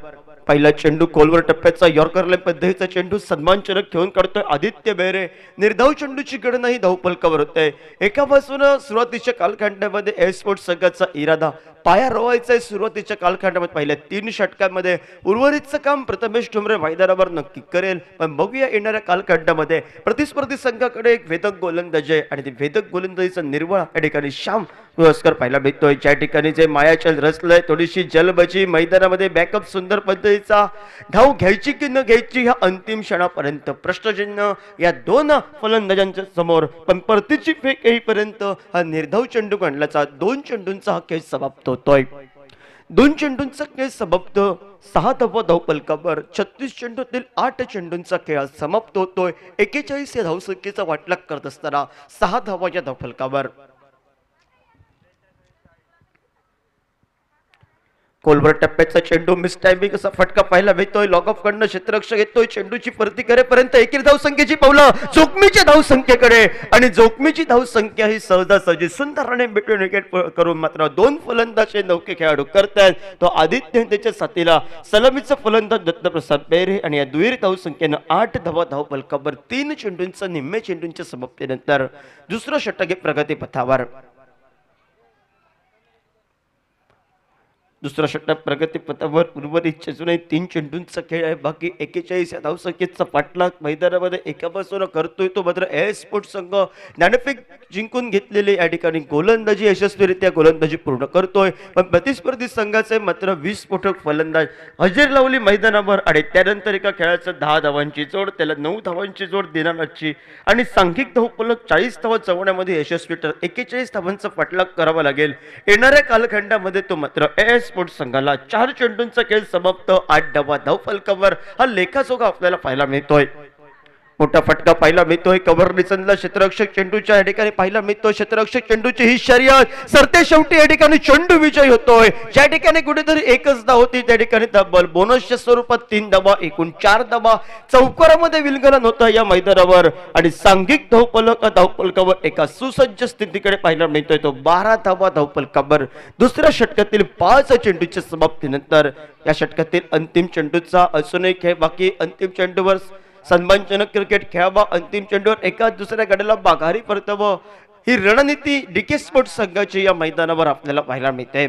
पहिला चेंडू खोलवर टप्प्याचा यॉर्करले पद्धतीचा चेंडू सन्मानजनक खेळून काढतोय आदित्य बेरे. निर्धाव चेंडूची गणना ही धावफलकावर होते. एका बाजूने सुरुवातीच्या कालखंडामध्ये ए स्पोर्ट्स संघाचा इरादा पाया रोवायचा आहे. सुरुवातीच्या कालखंडामध्ये पहिल्या 3 षटकांमध्ये उर्वरितचं काम प्रथमेश ठुमरे मैदानावर नक्की करेल. पण बघूया येणाऱ्या कालखंडामध्ये प्रतिस्पर्धी संघाकडे एक वेदक गोलंदाजी आहे आणि ती वेदक गोलंदाजीचा निर्वळ या ठिकाणी श्याम पुरस्कार पाहायला भेटतोय. ज्या ठिकाणी जे मायाचल रचलंय थोडीशी जलबजी मैदानामध्ये बॅकअप सुंदर पद्धतीचा धाव घ्यायची की न घ्यायची ह्या अंतिम क्षणापर्यंत प्रश्नचिन्ह या 2 फलंदाजांच्या समोर. पण परतीची फेक येईपर्यंत हा निर्धाव चेंडू काढल्याचा 2 चेंडूंचा हा खेळ समाप्त होतोय. 2 चेंडूंचा खेळ समाप्त. 6 धावा धावफलकावर 36 चेंडूतील 8 चेंडूंचा खेळ समाप्त होतोय. 41 या धावसंख्येचा वाटलाग करत असताना 6 धावा या धावफलकावर. कोलवर टप्प्याचा चेंडू मिस टायमिंग असा फटका पाहायला मिळतोय. लॉक ऑफ कडनं क्षेत्ररक्षक येतोय. चेंडूची परती करेपर्यंत एकेरी धावसंख्येची पावलं जोखमीच्या धावसंख्येकडे आणि जोखमीची धावसंख्या ही सहजासहजी सुंदरपणे बिटवीन विकेट करून मात्र 2 फलंदाज नौके खेळाडू करतायत. तो आदित्य त्याच्या साथीला सलामीचा फलंदाज दत्तप्रसाद बेरे आणि या दुहेरी धावसंख्येनं 8 धावा धावफलकावर 3 चेंडूंचा निम्मे चेंडूंच्या समाप्तीनंतर दुसरं षटक प्रगतीपथावर. दुसरा षटक प्रगतीपथावर उर्वरित अजूनही 3 चेंडूंचा खेळ आहे. बाकी 41 या धावसंख्येचा पाठलाग मैदानामध्ये एका बाजूने करतोय तो मात्र ए स्पोर्ट्स संघ नाणेफेक जिंकून घेतलेली या ठिकाणी गोलंदाजी यशस्वीरित्या गोलंदाजी पूर्ण करतोय. पण प्रतिस्पर्धी संघाचे मात्र 20 स्फोटक फलंदाज हजेरी लावली मैदानावर आणि त्यानंतर एका खेळाचं 10 धावांची जोड त्याला 9 धावांची जोड देण्याची आणि सांघिक धावफलक 40 धावा चवण्यामध्ये यशस्वी तर 41 धावांचा पाठलाग करावा लागेल. येणाऱ्या कालखंडामध्ये तो मात्र स्पोर्ट्स संघाला 4 चेंडूंचा खेळ समाप्त. 8 धावा धावफलकावर हा लेखाजोगा आपल्याला पाहायला मिळतोय. मोठा फटका पाहायला मिळतोय. कव्हर निसंदला क्षेत्ररक्षक चेंडूच्या या ठिकाणी पाहायला मिळतोय. क्षेत्ररक्षक चेंडूची ही शर्यत सरते शेवटी या ठिकाणी चेंडू विजय होतोय. ज्या ठिकाणी कुठेतरी एकच धाव होती त्या ठिकाणी तब्बल बोनसच्या स्वरूपात 3 धावा एकूण 4 धावा चौकारामध्ये विलगलन होतं या मैदानावर आणि सांघिक धावफलकावर एका सुसज्ज स्थितीकडे पाहायला मिळतोय. तो 12 धावा धावफलकावर दुसऱ्या षटकातील 5 चेंडूच्या समाप्तीनंतर या षटकातील अंतिम चेंडूचा अजूनही खेळ बाकी. अंतिम चेंडूवर सन्मानजनक क्रिकेट खेळावा. अंतिम चेंडूवर एका दुसऱ्या गड्याला बागारी परतावं ही रणनीती डीके स्पोर्ट्स संघाची या मैदानावर आपल्याला पाहायला मिळते.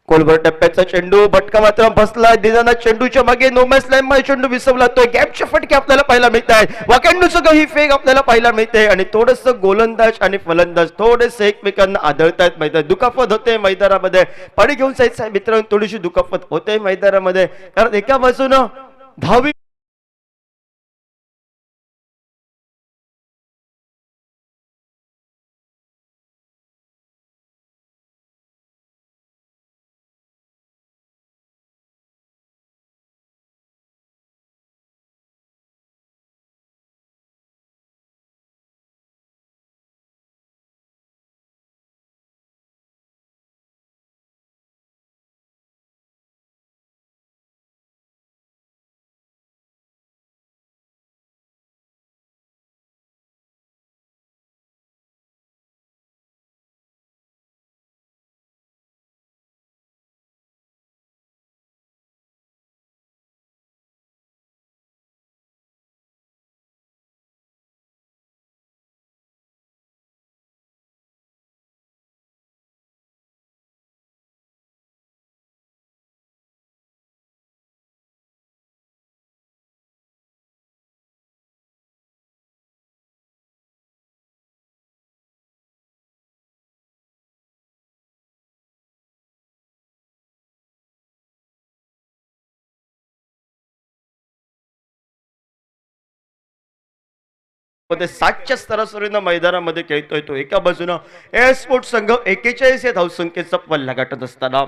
कोलवर टप्प्याचा चेंडू भटका मात्र बसला. दिदाना चेंडूच्या मागे नो मॅच लाईन मध्ये चेंडू विसवला. तो गॅपचे फटके आपल्याला पाहायला मिळत आहेत. वाकेंडूचं ही फेक आपल्याला पाहायला मिळते आणि थोडस गोलंदाज आणि फलंदाज थोडेसे एकमेकांना आदळतायत. मैदान दुखापत होते मैदानामध्ये. पाणी घेऊन जायचं मित्रांनो थोडीशी दुखापत होते मैदानामध्ये कारण एका बाजूनं धावी मध्ये 7च्या सरासरीनं मैदानामध्ये खेळतोय तो. एका बाजूनं एअर स्पोर्ट संघ 41 या धावसंख्येचा पल्ला गाठत असताना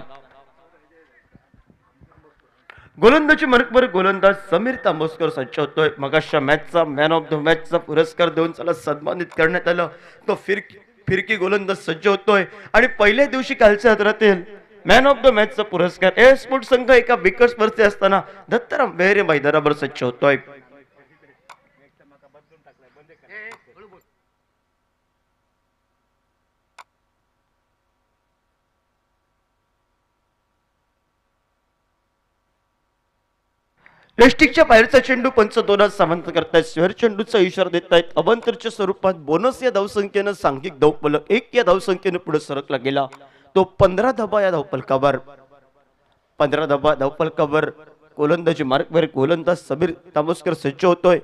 गोलंदाजी मार्कवर गोलंदाज समीर तांबोस्कर सज्ज होतोय. मगाशा मॅचचा मॅन ऑफ द मॅचचा पुरस्कार देऊन त्याला सन्मानित करण्यात आलं. तो फिरकी गोलंदाज सज्ज होतोय आणि पहिल्या दिवशी कालच्या सत्रातील मॅन ऑफ द मॅचचा पुरस्कार एअर स्पोर्ट संघ एका बिकट स्पर्धे असताना दत्ताराम बेहरे मैदानावर सज्ज होतोय. प्लेस्टिकच्या बाहेरचा चेंडू पंच दोनात सामंत करतायत. स्वेअर चेंडूचा इशारा देत आहेत. अभंतरच्या स्वरूपात बोनस या धावसंख्येनं सांघिक धावफलक 1 या धावसंख्येनं पुढे सरकला गेला. तो 15 धाबा या धावफलकावर 15 धाबा धावफलकावर गोलंदाजी मार्कवर गोलंदाज समीर तांबोस्कर सज्ज होतोय.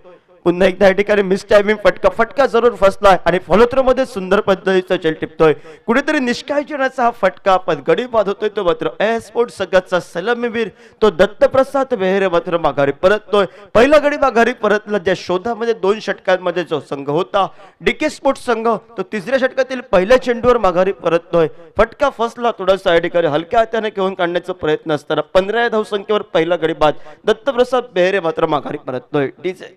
पुन्हा एकदा या ठिकाणी मिस टायमिंग फटका जरूर फसलाय आणि फॉलोथ्रो मध्ये सुंदर पद्धतीचा चेल टिपतोय. कुठेतरी निष्काळजीपणाचा हा फटका पण गडी बाद होतोय. तो मात्र एअर स्पोर्ट संघाचा सलामीवीर तो दत्तप्रसाद बेहरे मात्र माघारी परततोय. पहिला गडी माघारी परतला. ज्या शोधामध्ये 2 षटकांमध्ये जो संघ होता डीके स्पोर्ट संघ तो तिसऱ्या षटकातील पहिल्या चेंडूवर माघारी परततोय. फटका फसला. थोडासा या ठिकाणी हलक्या हाताने घेऊन काढण्याचा प्रयत्न असताना 15 धावसंख्येवर पहिला गडी बाद. दत्तप्रसाद बेहरे मात्र माघारी परततोय. डीजे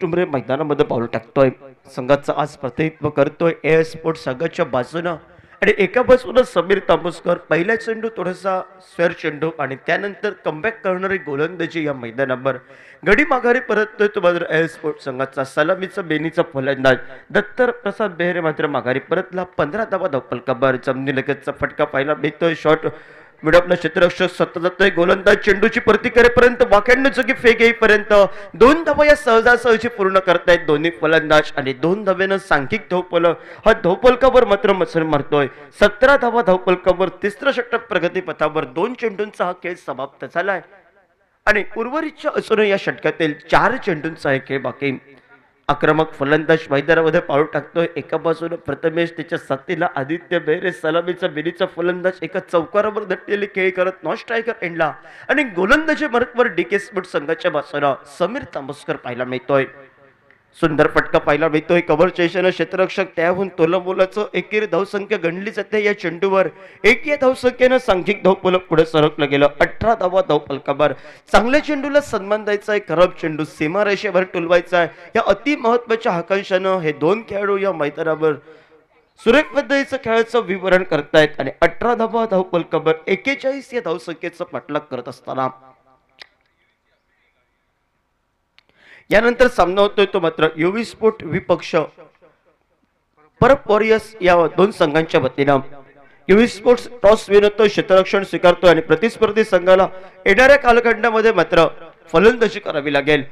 टुमरे मैदानामध्ये पाऊल टाकतोय. संघाचा आज प्रतिनिधित्व करतोय एअर स्पोर्ट संघाच्या बाजूनं आणि एका बाजूनं समीर तांबोस्कर. पहिला चेंडू थोडासा स्वेअर चेंडू आणि त्यानंतर कमबॅक करणारी गोलंदाजी या मैदानावर गडी माघारी परततोय. तो मात्र एअर स्पोर्ट संघाचा सलामीचा बेनीचा फलंदाज दत्तर प्रसाद बेहरे मात्र माघारी परतला. 15 धावा धावफलकावर जमिनीलगतचा फटका पाहायला मिळतोय. शॉट मिडपला क्षेत्ररक्षक सतत जातोय. गोलंदाज चेंडूची प्रती करेपर्यंत वाक्यांना चुकी फेक येईपर्यंत 2 धावा या सहजासहजी पूर्ण करतायत दोन्ही फलंदाज आणि 2 धाव्यानं सांघिक धावफलक हा धावफलकावर मात्र मसर मारतोय. 17 धावा धावफलकावर तिसरा षटक प्रगतीपथावर 2 चेंडूंचा हा खेळ समाप्त झालाय आणि उर्वरितच्या असून या षटकातील 4 चेंडूंचा हे खेळ बाकी. आक्रमक फलंदाज मैदानामध्ये पाऊल टाकतोय. एका बाजूने प्रथमेश त्याच्या साथीला आदित्य बेहरे सलामीचा बेनीचा फलंदाज एका चौकारावर दटलेले खेळ करत नॉन स्ट्रायकर एंडला आणि गोलंदाजी मार्कवर डीके स्पोर्ट संघाच्या बाजूला समीर तांबोस्कर पाहायला मिळतोय. सुंदर फटका पाहायला मिळतोय. कव्हरच्या इशाने क्षेत्ररक्षक त्याहून तोलमोलाचं एकेरी धावसंख्या गणली जाते. या चेंडूवर 1 या धावसंख्येनं सांघिक धावफलक पुढे सरकलं गेलं. 18 धावा धावफलकावर. चांगल्या चेंडूला सन्मान द्यायचा आहे. खराब चेंडू सीमारेषेवर टुलवायचा आहे. या अति महत्वाच्या आकांक्षानं हे 2 खेळाडू या मैदानावर सुरेख पद्धतीचं खेळाचं विवरण करतायत आणि 18 धावा धावफलकावर 41 या धावसंख्येचा पाठलाग करत असताना यानंतर सामना होतोय तो मात्र युवी स्पोर्ट विपक्ष परप वॉरियर्स या 2 संघांच्या वतीनं. युवी स्पोर्ट्स टॉस विन होतोय. क्षेत्ररक्षण स्वीकारतोय आणि प्रतिस्पर्धी संघाला येणाऱ्या कालखंडामध्ये मात्र फलंदाजी करावी लागेल.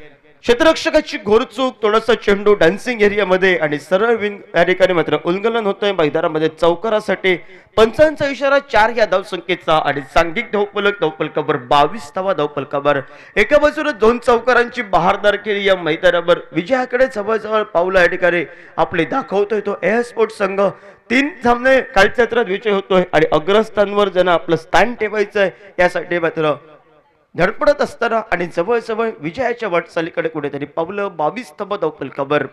क्षेत्ररक्षकाची घोरचूक. थोडासा चेंडू डान्सिंग एरियामध्ये आणि सरळ विंग या ठिकाणी मात्र उल्लंघन होतोय मैदानामध्ये चौकारासाठी. पंचांचा इशारा 4 या धावसंख्येचा आणि सांघिक धावफलकावर 22 धावा धावफलकावर. एका बाजूने 2 चौकारांची बहारदार केली या मैदानावर विजयाकडे जवळजवळ पावला या ठिकाणी आपले दाखवतोय तो एअर स्पोर्ट संघ. 3 सामने कालच्या सत्रात विजय होतोय आणि अग्रस्थानवर ज्यांना आपलं स्थान ठेवायचं आहे यासाठी मात्र धडपडत असताना आणि जवळजवळ विजयाच्या वाटचालीकडे कुठेतरी पावलं. 22 धावा धावफलकावर.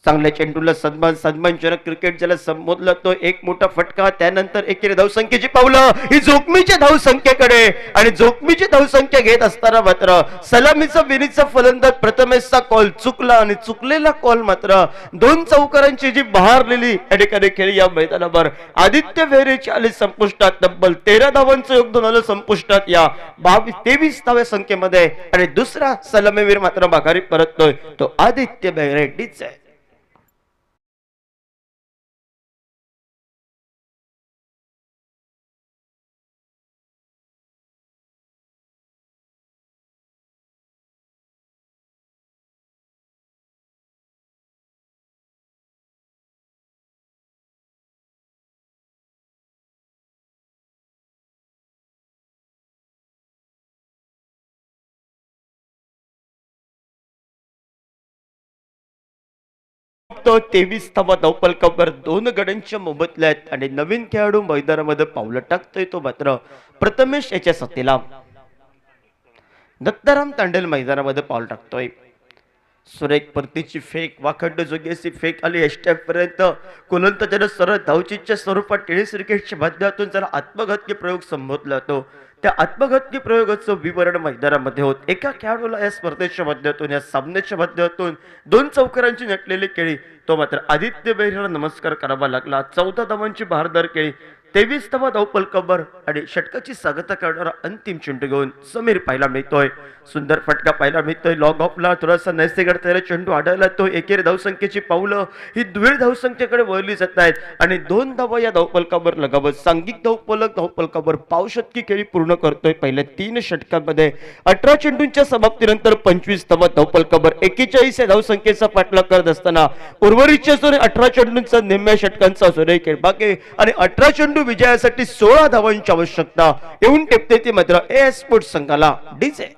चांगल्या चेंडूला सन्मानजनक क्रिकेट ज्याला संबोधलं तो एक मोठा फटका. त्यानंतर एकेरी धावसंख्येची पावलं ही जोखमीच्या धावसंख्येकडे आणि जोखमीची धावसंख्या घेत असताना मात्र सलामीचा विनीचा फलंदाज प्रथमेशचा कॉल चुकला आणि चुकलेला कॉल मात्र 2 चौकारांची जी बहारलेली या ठिकाणी खेळी या मैदानावर आदित्य बेहरेची आली संपुष्टात. तब्बल 13 धावांचं योगदान आलं संपुष्टात या 23 धाव्या संख्येमध्ये आणि दुसरा सलामीवीर मात्र माघारी परततोय तो आदित्य बेहरे. डीजे तो 23 धावा धावफलकावर 2 गड्यांच्या मोबदल्यात आणि नवीन खेळाडू मैदानामध्ये पावलं टाकतोय तो मात्र प्रथमेश याच्या साथीला दत्ताराम तांडेल मैदानामध्ये पाऊल टाकतोय. सुरेख परतीची फेक वाखंड जोगी अशी फेक आली पर्यंत गोलंदाजाने सरळ धावचीच्या स्वरूपात टेनिस क्रिकेटच्या माध्यमातून जरा आत्मघातकी प्रयोग संबोधला जातो. त्या आत्मघातकी प्रयोगाचं विवरण मैदानामध्ये होत. एका खेळाडूला या स्पर्धेच्या माध्यमातून या सामन्याच्या माध्यमातून 2 चौकारांची नटलेली केळी तो मात्र आदित्य बेहरेला नमस्कार करावा लागला. 14 धावांची बहारदार केळी 23 धावा धावफलकावर आणि षटकाची स्वागत करणारा अंतिम चेंडू घेऊन समीर पाहायला मिळतोय. सुंदर फटका पाहायला मिळतोय. लॉग ऑफला थोडासा नैसर्गिक अडथळ्याला चेंडू आढळला तो एकेरी धावसंख्येची पावलं ही दुहेरी धावसंख्येकडे वळली जात आहेत आणि 2 धावा या धावफलकावर लगावत सांघिक धावफलकावर पावशतकी खेळी पूर्ण करतोय. पहिल्या 3 षटकांमध्ये 18 चेंडूंच्या समाप्तीनंतर 25 धावा धावफलकावर 41 या धावसंख्येचा पाठलाग करत असताना उर्वरितच्या 18 चेंडूंचा निम्म्या षटकांचा सुरेख खेळ बाकी आणि 18 चेंडू विजयासाठी 16 धावांची आवश्यकता येऊन टेपते ती मात्र एस स्पोर्ट्स संघाला डीजे.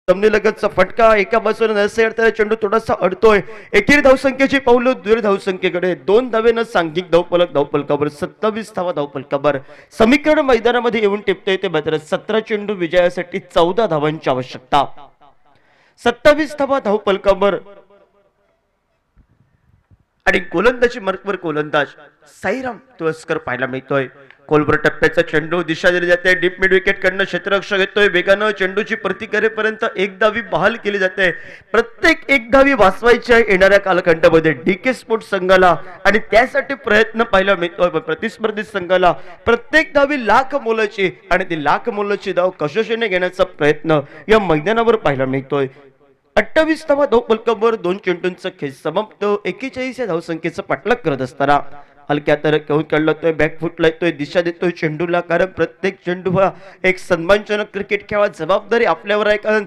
जमिनीलगतचा फटका एका बाजूने नसेल तर चेंडू थोडासा अडतोय. एकेरी धावसंख्येची पावलं दुहेरी धावसंख्येकडे 2 धावेनं सांघिक धावफलकावर 27 धावा धावफलकावर समीकरण मैदानामध्ये येऊन टिपतोय ते मात्र 17 चेंडू विजयासाठी 14 धावांची आवश्यकता. 27 धावा धावफलकावर आणि गोलंदाजी मार्कवर गोलंदाज साईराम तुळसकर पाहायला मिळतोय. खोलवर टप्प्याचा चेंडू दिशा दिली जाते. डीप मिड विकेट कडनं क्षेत्ररक्षक येतोय. वेगानं चेंडूची प्रतिकारेपर्यंत एक धावी बहाल केली जाते. प्रत्येक एक धावी वाचवायच्या येणाऱ्या कालखंडामध्ये डीके स्पोर्ट्स संघाला आणि त्यासाठी प्रयत्न पाहायला मिळतोय. प्रतिस्पर्धी संघाला प्रत्येक धावी लाख मोलाची आणि ती लाख मोलाची धाव कशोशीने घेण्याचा प्रयत्न या मैदानावर पाहायला मिळतोय. 28 धावा धावफलकावर 2 चेंडूंचा खेळ समाप्त. 41 या धावसंख्येचा पाठलाग करत असताना हलक्या तर घेऊन काढलाय. बॅकफुटला येतोय. दिशा देतोय चेंडूला कारण प्रत्येक चेंडू हा एक सन्मानजनक क्रिकेट खेळा जबाबदारी आपल्यावर आहे. कारण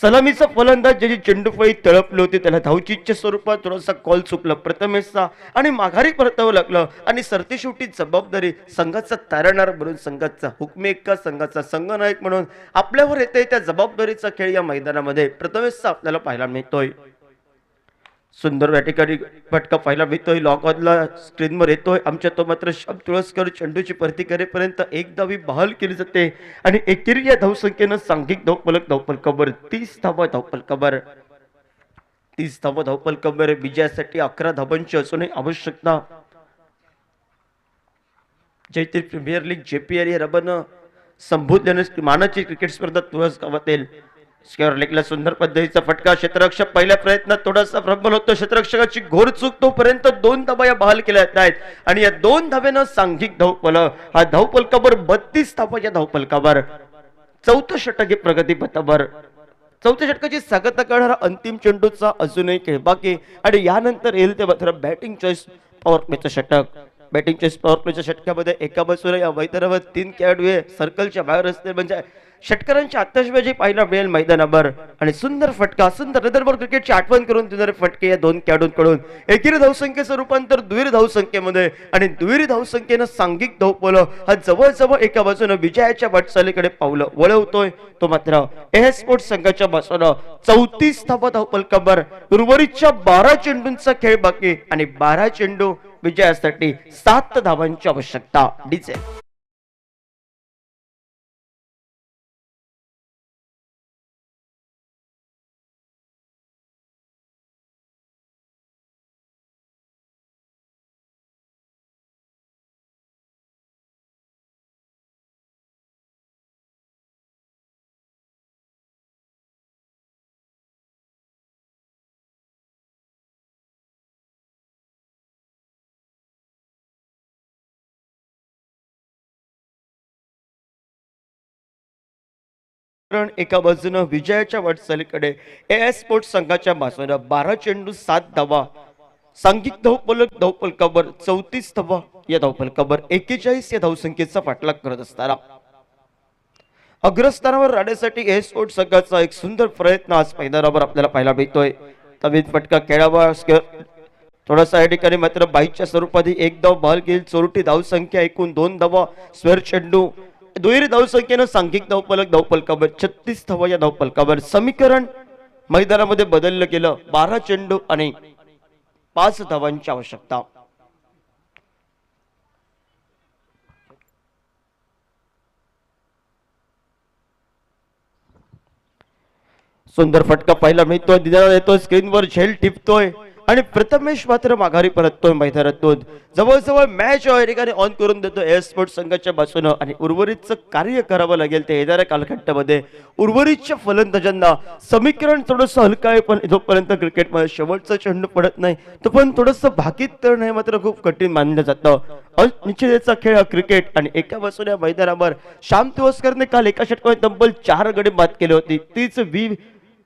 सलामीचा फलंदाज ज्याची चेंडू फळी तळपली होती त्याला धावचीच्या स्वरूपात थोडासा कॉल चुकला प्रथमेशचा आणि माघारी परतावं लागलं आणि सरतेशेवटी जबाबदारी संघाचा तारणहार म्हणून संघाचा हुकमेका संघाचा संघनायक म्हणून आपल्यावर येते. त्या जबाबदारीचा खेळ या मैदानामध्ये प्रथमेशचा आपल्याला पाहायला मिळतोय. सुंदर या ठिकाणी फटका पाहायला मिळतोय. लॉकऑनला स्क्रीनवर येतोय आमच्या तो मात्र श्याम तुळसकर चेंडूची प्रतिकारेपर्यंत एक धावी बहाल केली जाते आणि एकेरी या धावसंख्येनं सांघिक धावफलकावर 30 धावा धावफलकावर 30 धावा धावफलकावर विजयासाठी 11 धावांची असूनही आवश्यकता. जयतीर प्रीमियर लीग JPL या रबानं संबोधल्याने मानाची क्रिकेट स्पर्धा तुळस गावातील स्क्वेअर लेगला सुंदर पद्धतीचा फटका. क्षेत्ररक्षक पहिल्या प्रयत्नात थोडासा प्रबल होतो. क्षेत्ररक्षकाची घोर चूक तोपर्यंत 2 धावा या बहाल केल्या जात आहेत आणि या 2 धाव्यानं सांघिक धावफलक हा धावफलकावर 32 धावा या धावफलकावर 4थं षटक प्रगती पथावर 4थ्या षटकाची स्वागत करणारा अंतिम चेंडूचा अजूनही खेळ बाकी आणि यानंतर येईल ते मात्र बॅटिंग चॉईस पॉवर प्लेचं षटक. बॅटिंग चॉईस पॉवर प्लेच्या षटकामध्ये एका बाजूला या मैदानावर 3 खेळाडू सर्कलच्या बाहेर असतील म्हणजे षटकारांची आतषबाजी पाहायला मिळेल मैदानावर आणि सुंदर फटका सुंदर रिदर्भ क्रिकेटची आठवण करून देणारे फटके या 2 खेळाडूंकडून एकेरी धावसंख्येचं रूपांतर दुहेरी धावसंख्येमध्ये आणि दुहेरी धावसंख्येनं सांघिक धावफल हा जवळजवळ एका बाजूने विजयाच्या वाटचालीकडे पावलं वळवतोय. तो मात्र एस स्पोर्ट्स संघाच्या बाजूने 34 धावा धावफलकावर उर्वरितच्या 12 चेंडूंचा खेळ बाकी आणि 12 चेंडू विजयासाठी 7 धावांची आवश्यकता. डीजे कारण एका बाजूनं विजयाच्या वाटचालीकडे एएस स्पोर्ट्स संघाच्या बाजूनं 12 चेंडू 7 धावा, सांघिक धावफलकावर 34 धावा, या धावफलकावर 41 या धावसंख्येचा पाठलाग करत असताना अग्रस्थानावर राहण्यासाठी एएस स्पोर्ट्स संघाचा एक सुंदर प्रयत्न आज मैदानावर आपल्याला पाहायला मिळतोय. तवीत फटका खेळावा थोडासा या ठिकाणी मात्र बाईच्या स्वरूपात एक धाव बॉल घेईल. चोरटी धावसंख्या एकूण 2 धावा, स्क्वेअर चेंडू दुहेरी धावसंख्येनं सांघिक धावफलकावर 36 धावा, या धावफलकावर समीकरण मैदानामध्ये बदललं गेलं. 12 चेंडू आणि 5 धावांची आवश्यकता. सुंदर फटका पाहायला मिळतोय, दिला येतोय, स्क्रीनवर झेल टिपतोय आणि प्रथमेश मात्र माघारी परततोय मैदानातून. जवळजवळ मॅच या ठिकाणी ऑन करून देतो एएस स्पोर्ट्स संघाच्या बाजूनं आणि उर्वरितचं कार्य करावं लागेल ते येणाऱ्या कालखंडामध्ये. उर्वरितच्या फलंदाजांना समीकरण थोडंसं हलकं आहे, पण जोपर्यंत क्रिकेटमध्ये शेवटचा चेंडू पडत नाही तो पण थोडंसं भाकीत करणं हे मात्र खूप कठीण मानलं जातं. अनिश्चिततेचा खेळ हा क्रिकेट आणि एका बाजूने मैदानावर श्याम तुळसकरने काल एका षटकामध्ये तब्बल 4 गडी बाद केले होते. तीच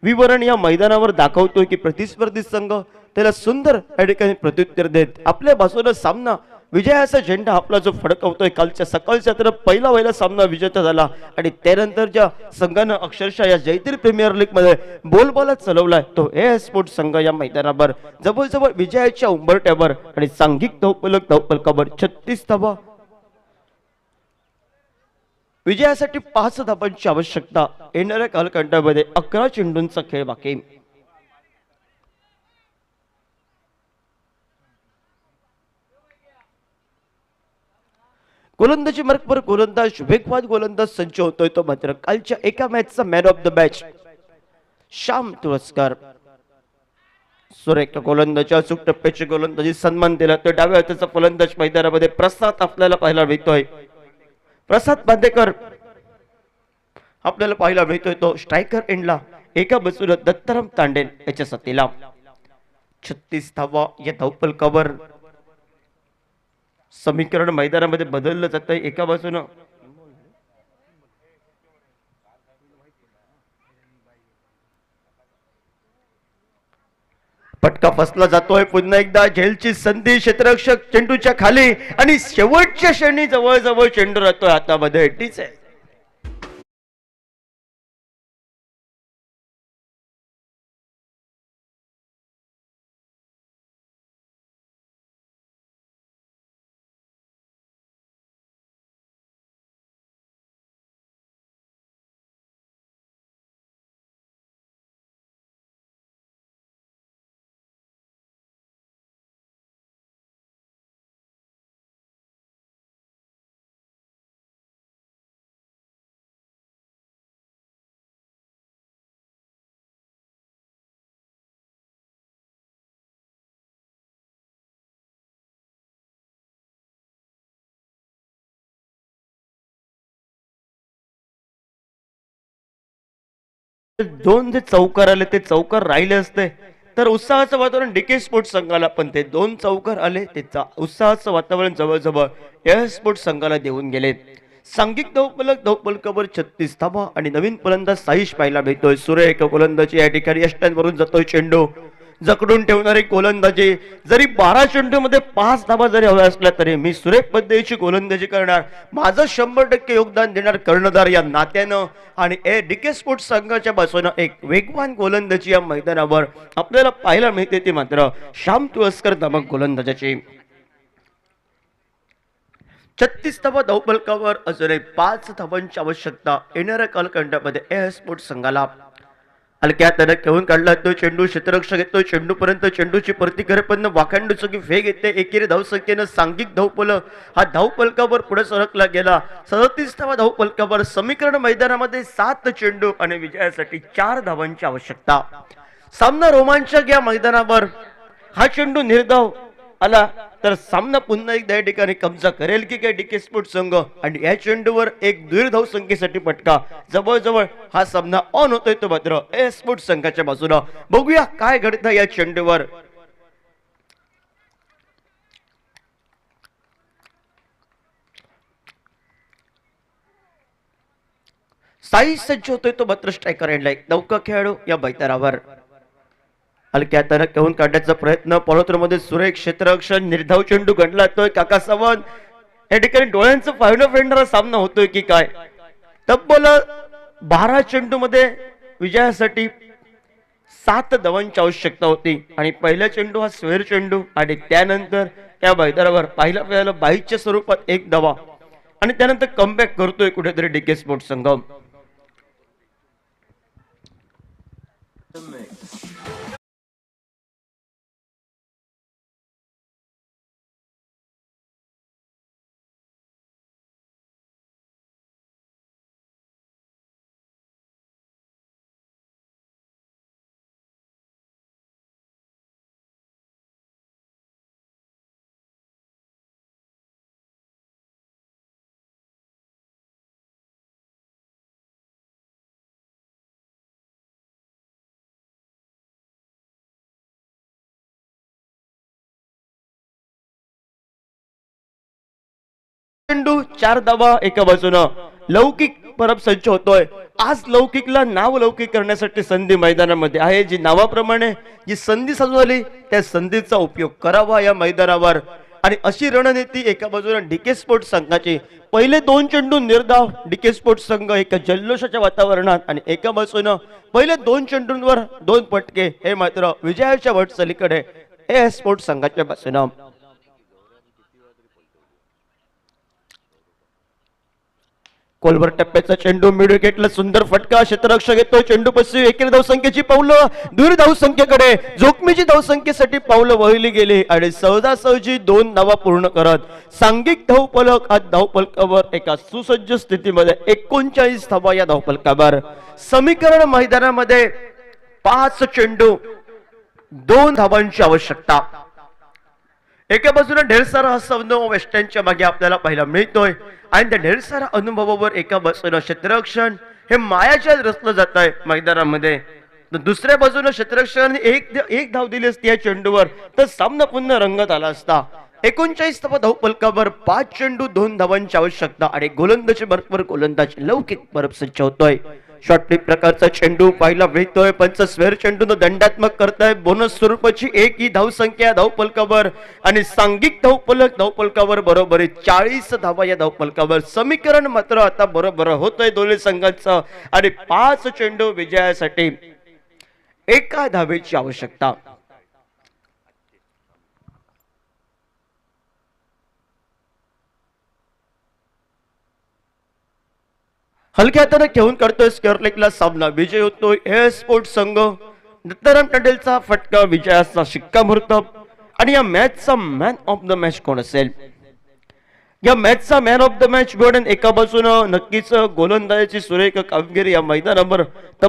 विवरण या मैदानावर दाखवतोय की प्रतिस्पर्धी संघ त्याला सुंदर या ठिकाणी प्रत्युत्तर देत आपल्या बाजूला सामना विजयाचा झेंडा आपला जो फडकवतोय. कालच्या सकाळच्या तर पहिला सामना विजेता झाला आणि त्यानंतर ज्या संघानं अक्षरशः या जयतीर प्रीमियर लीग मध्ये बोलबाला चालवलाय तो एएस स्पोर्ट्स संघ या मैदानावर जवळजवळ विजयाच्या उंबरट्यावर आणि सांघिक धावफलकावर 36 धावा, विजयासाठी 5 धावांची आवश्यकता. येणाऱ्या कालखंडामध्ये 11 चेंडूंचा खेळ बाकी. गोलंदाजी मार्कवर गोलंदाज वेगवान गोलंदाज संच होतोय तो मात्र कालच्या एका मॅचचा man of the match Shyam Tulaskar. सुरेख गोलंदाजी, अचूक टप्प्याची गोलंदाजी, सन्मान दिला तो डाव्या हाताचा फलंदाज मैदानामध्ये प्रसाद आपल्याला पाहायला मिळतोय. प्रसाद बांदेकर आपल्याला पाहायला मिळतोय तो स्ट्रायकर एंडला. एका बाजूला दत्ताराम तांडेल याच्या साथीला 36 धावा, या धावफलकावर समीकरण मैदानामध्ये बदललं जात आहे. एका बाजूनं फटका फसला जातोय. पुन्हा एकदा झेलची संधी, क्षेत्ररक्षक चेंडूच्या खाली आणि शेवटच्या क्षणी जवळजवळ चेंडू राहतोय हातामध्ये. ठीक आहे, दोन जे चौकार आले ते चौकार राहिले असते तर उत्साहाचं वातावरण डीके स्पोर्ट्स संघाला, पण ते 2 चौकार आले ते उत्साहाचं वातावरण जवळजवळ एएस स्पोर्ट्स संघाला देऊन गेले. सांघिक धावफलकावर 36 धावा आणि नवीन फलंदाज साईश पाहायला मिळतोय. सुरेख गोलंदाजी या ठिकाणी यष्टांवरून जातोय. चेंडू जकडून ठेवणारी गोलंदाजी, जरी 12 चेंडूमध्ये 5 धावा जरी हव्या असल्या तरी मी सुरेख पद्धतीची गोलंदाजी करणार, माझं 100% योगदान देणार कर्णधार या नात्यानं. आणि डीके स्पोर्ट्स संघाच्या बाजूनं एक वेगवान गोलंदाजी या मैदानावर आपल्याला पाहायला मिळते ती मात्र श्याम तुळसकर नामक गोलंदाजाची. 36 धावा धावफलकावर अजूनही 5 धावांची आवश्यकता. येणाऱ्या कालखंडामध्ये एएस स्पोर्ट्स संघाला. हलक्या हाताने खेळून काढला तो चेंडू, क्षेत्ररक्षक येतोय चेंडूपर्यंत, चेंडूची प्रतिक्रिया वाखांडू चुकी फेक येते. एकेरी धावसंख्येनं सांघिक धावफलक हा धावफलकावर पुढे सरकला गेला. 37 धावा धावफलकावर समीकरण मैदानामध्ये 7 चेंडू आणि विजयासाठी 4 धावांची आवश्यकता. सामना रोमांचक या मैदानावर. हा चेंडू निर्धाव आला तर सामना पुन्हा एकदा या ठिकाणी कब्जा करेल की काय डीके स्पोर्ट्स संघ. आणि या चेंडूवर एक द्विधाव संख्येसाठी फटका. जवळजवळ हा सामना ऑन होतोय तो मात्र एएस स्पोर्ट्स संघाच्या बाजूला. बघूया काय घडतं या चेंडूवर. साई सज्ज होतोय तो मात्र स्ट्रायकर एंडला एक नौका खेळाडू या मैदानावर. हलक्या हाताने घेऊन काढण्याचा प्रयत्न पॉलोत्रमध्ये सुरेख क्षेत्ररक्षण निर्धाव चेंडू गणला जातोय. काका सावंत या ठिकाणी डोळ्यांचं फायनल फेंडरा सामना होतोय की काय. तब्बल 12 चेंडू मध्ये विजयासाठी 7 धावांची आवश्यकता होती आणि पहिला चेंडू हा स्वेर चेंडू आणि त्यानंतर या मैदानावर पहिल्या बाईच्या स्वरूपात 1 धावा आणि त्यानंतर कमबॅक करतोय कुठेतरी डीके स्पोर्ट्स संघ. चेंडू 4 धावा एका बाजूनं. लौकिक परत सज्ज होतोय. आज लौकिकला नाव लौकिक करण्यासाठी संधी मैदानामध्ये आहे. जी नावाप्रमाणे जी संधी साधली त्या संधीचा उपयोग करावा या मैदानावर आणि अशी रणनीती एका बाजूला डीके स्पोर्ट्स संघाची. पहिले 2 चेंडू निर्धाव डीके स्पोर्ट्स संघ एका जल्लोषाच्या वातावरणात आणि एका बाजूनं पहिले 2 चेंडूंवर 2 फटके हे मात्र विजयाच्या वाटचालीकडे हे स्पोर्ट्स संघाच्या बाजूनं. कोलवर टप्प्याचा चेंडू मिड विकेटला सुंदर फटका. क्षेत्ररक्षक येतो. चेंडू पश्चिम एकेरी धावसंख्येची पावलं दूर धावसंख्येकडे जोखमीची धावसंख्येसाठी पावलं वळली गेली आणि सहजासहजी 2 धावा पूर्ण करत सांघिक धावफलक आज धावफलकावर एका सुसज्ज स्थितीमध्ये 39 धावा या धावफलकावर. समीकरण मैदानामध्ये 5 चेंडू 2 धावांची आवश्यकता. एका बाजूला ढेर सारा असा अनुभव वेस्टर्नच्या मागे आपल्याला पाहायला मिळतोय आणि त्या ढेर सारा अनुभवावर एका बाजूला क्षेत्ररक्षण हे मायाच्या रचलं जात आहे मैदानामध्ये. दुसऱ्या बाजूला क्षेत्ररक्षण एक धाव दिली असती या चेंडूवर तर सामना पुन्हा रंगत आला असता. 39 धावा धावफलकावर 5 चेंडू 2 धावांची आवश्यकता आणि गोलंदाजी बरोबर गोलंदाज लौकिक परत सज्ज होतोय. शॉर्ट फ्लिप प्रकारचा चेंडू पाहिला मिळतोय. पंच स्वेर चेंडून दंडात्मक करताय. बोनस स्वरूपाची 1 ही धावसंख्या धावफलकावर आणि सांघिक धावफलकावर बरोबर 40 धावा या धावफलकावर. समीकरण मात्र आता बरोबर होतोय दोन्ही संघांचं आणि 5 चेंडू विजयासाठी 1 धावेची आवश्यकता. हलक्या हाताने घेऊन करतोय स्क्वेअर लेगला सामना. विजय होतोय ए स्पोर्ट्स संघ. दत्ताराम टंडेलचा फटका विजयाचा शिक्कामोर्तब. आणि या मॅचचा मॅन ऑफ द मॅच कोण असेल. या मॅचचा man of the match Gordon एका बाजूनं नक्कीच गोलंदाजीची सुरेख कामगिरी या मैदानावर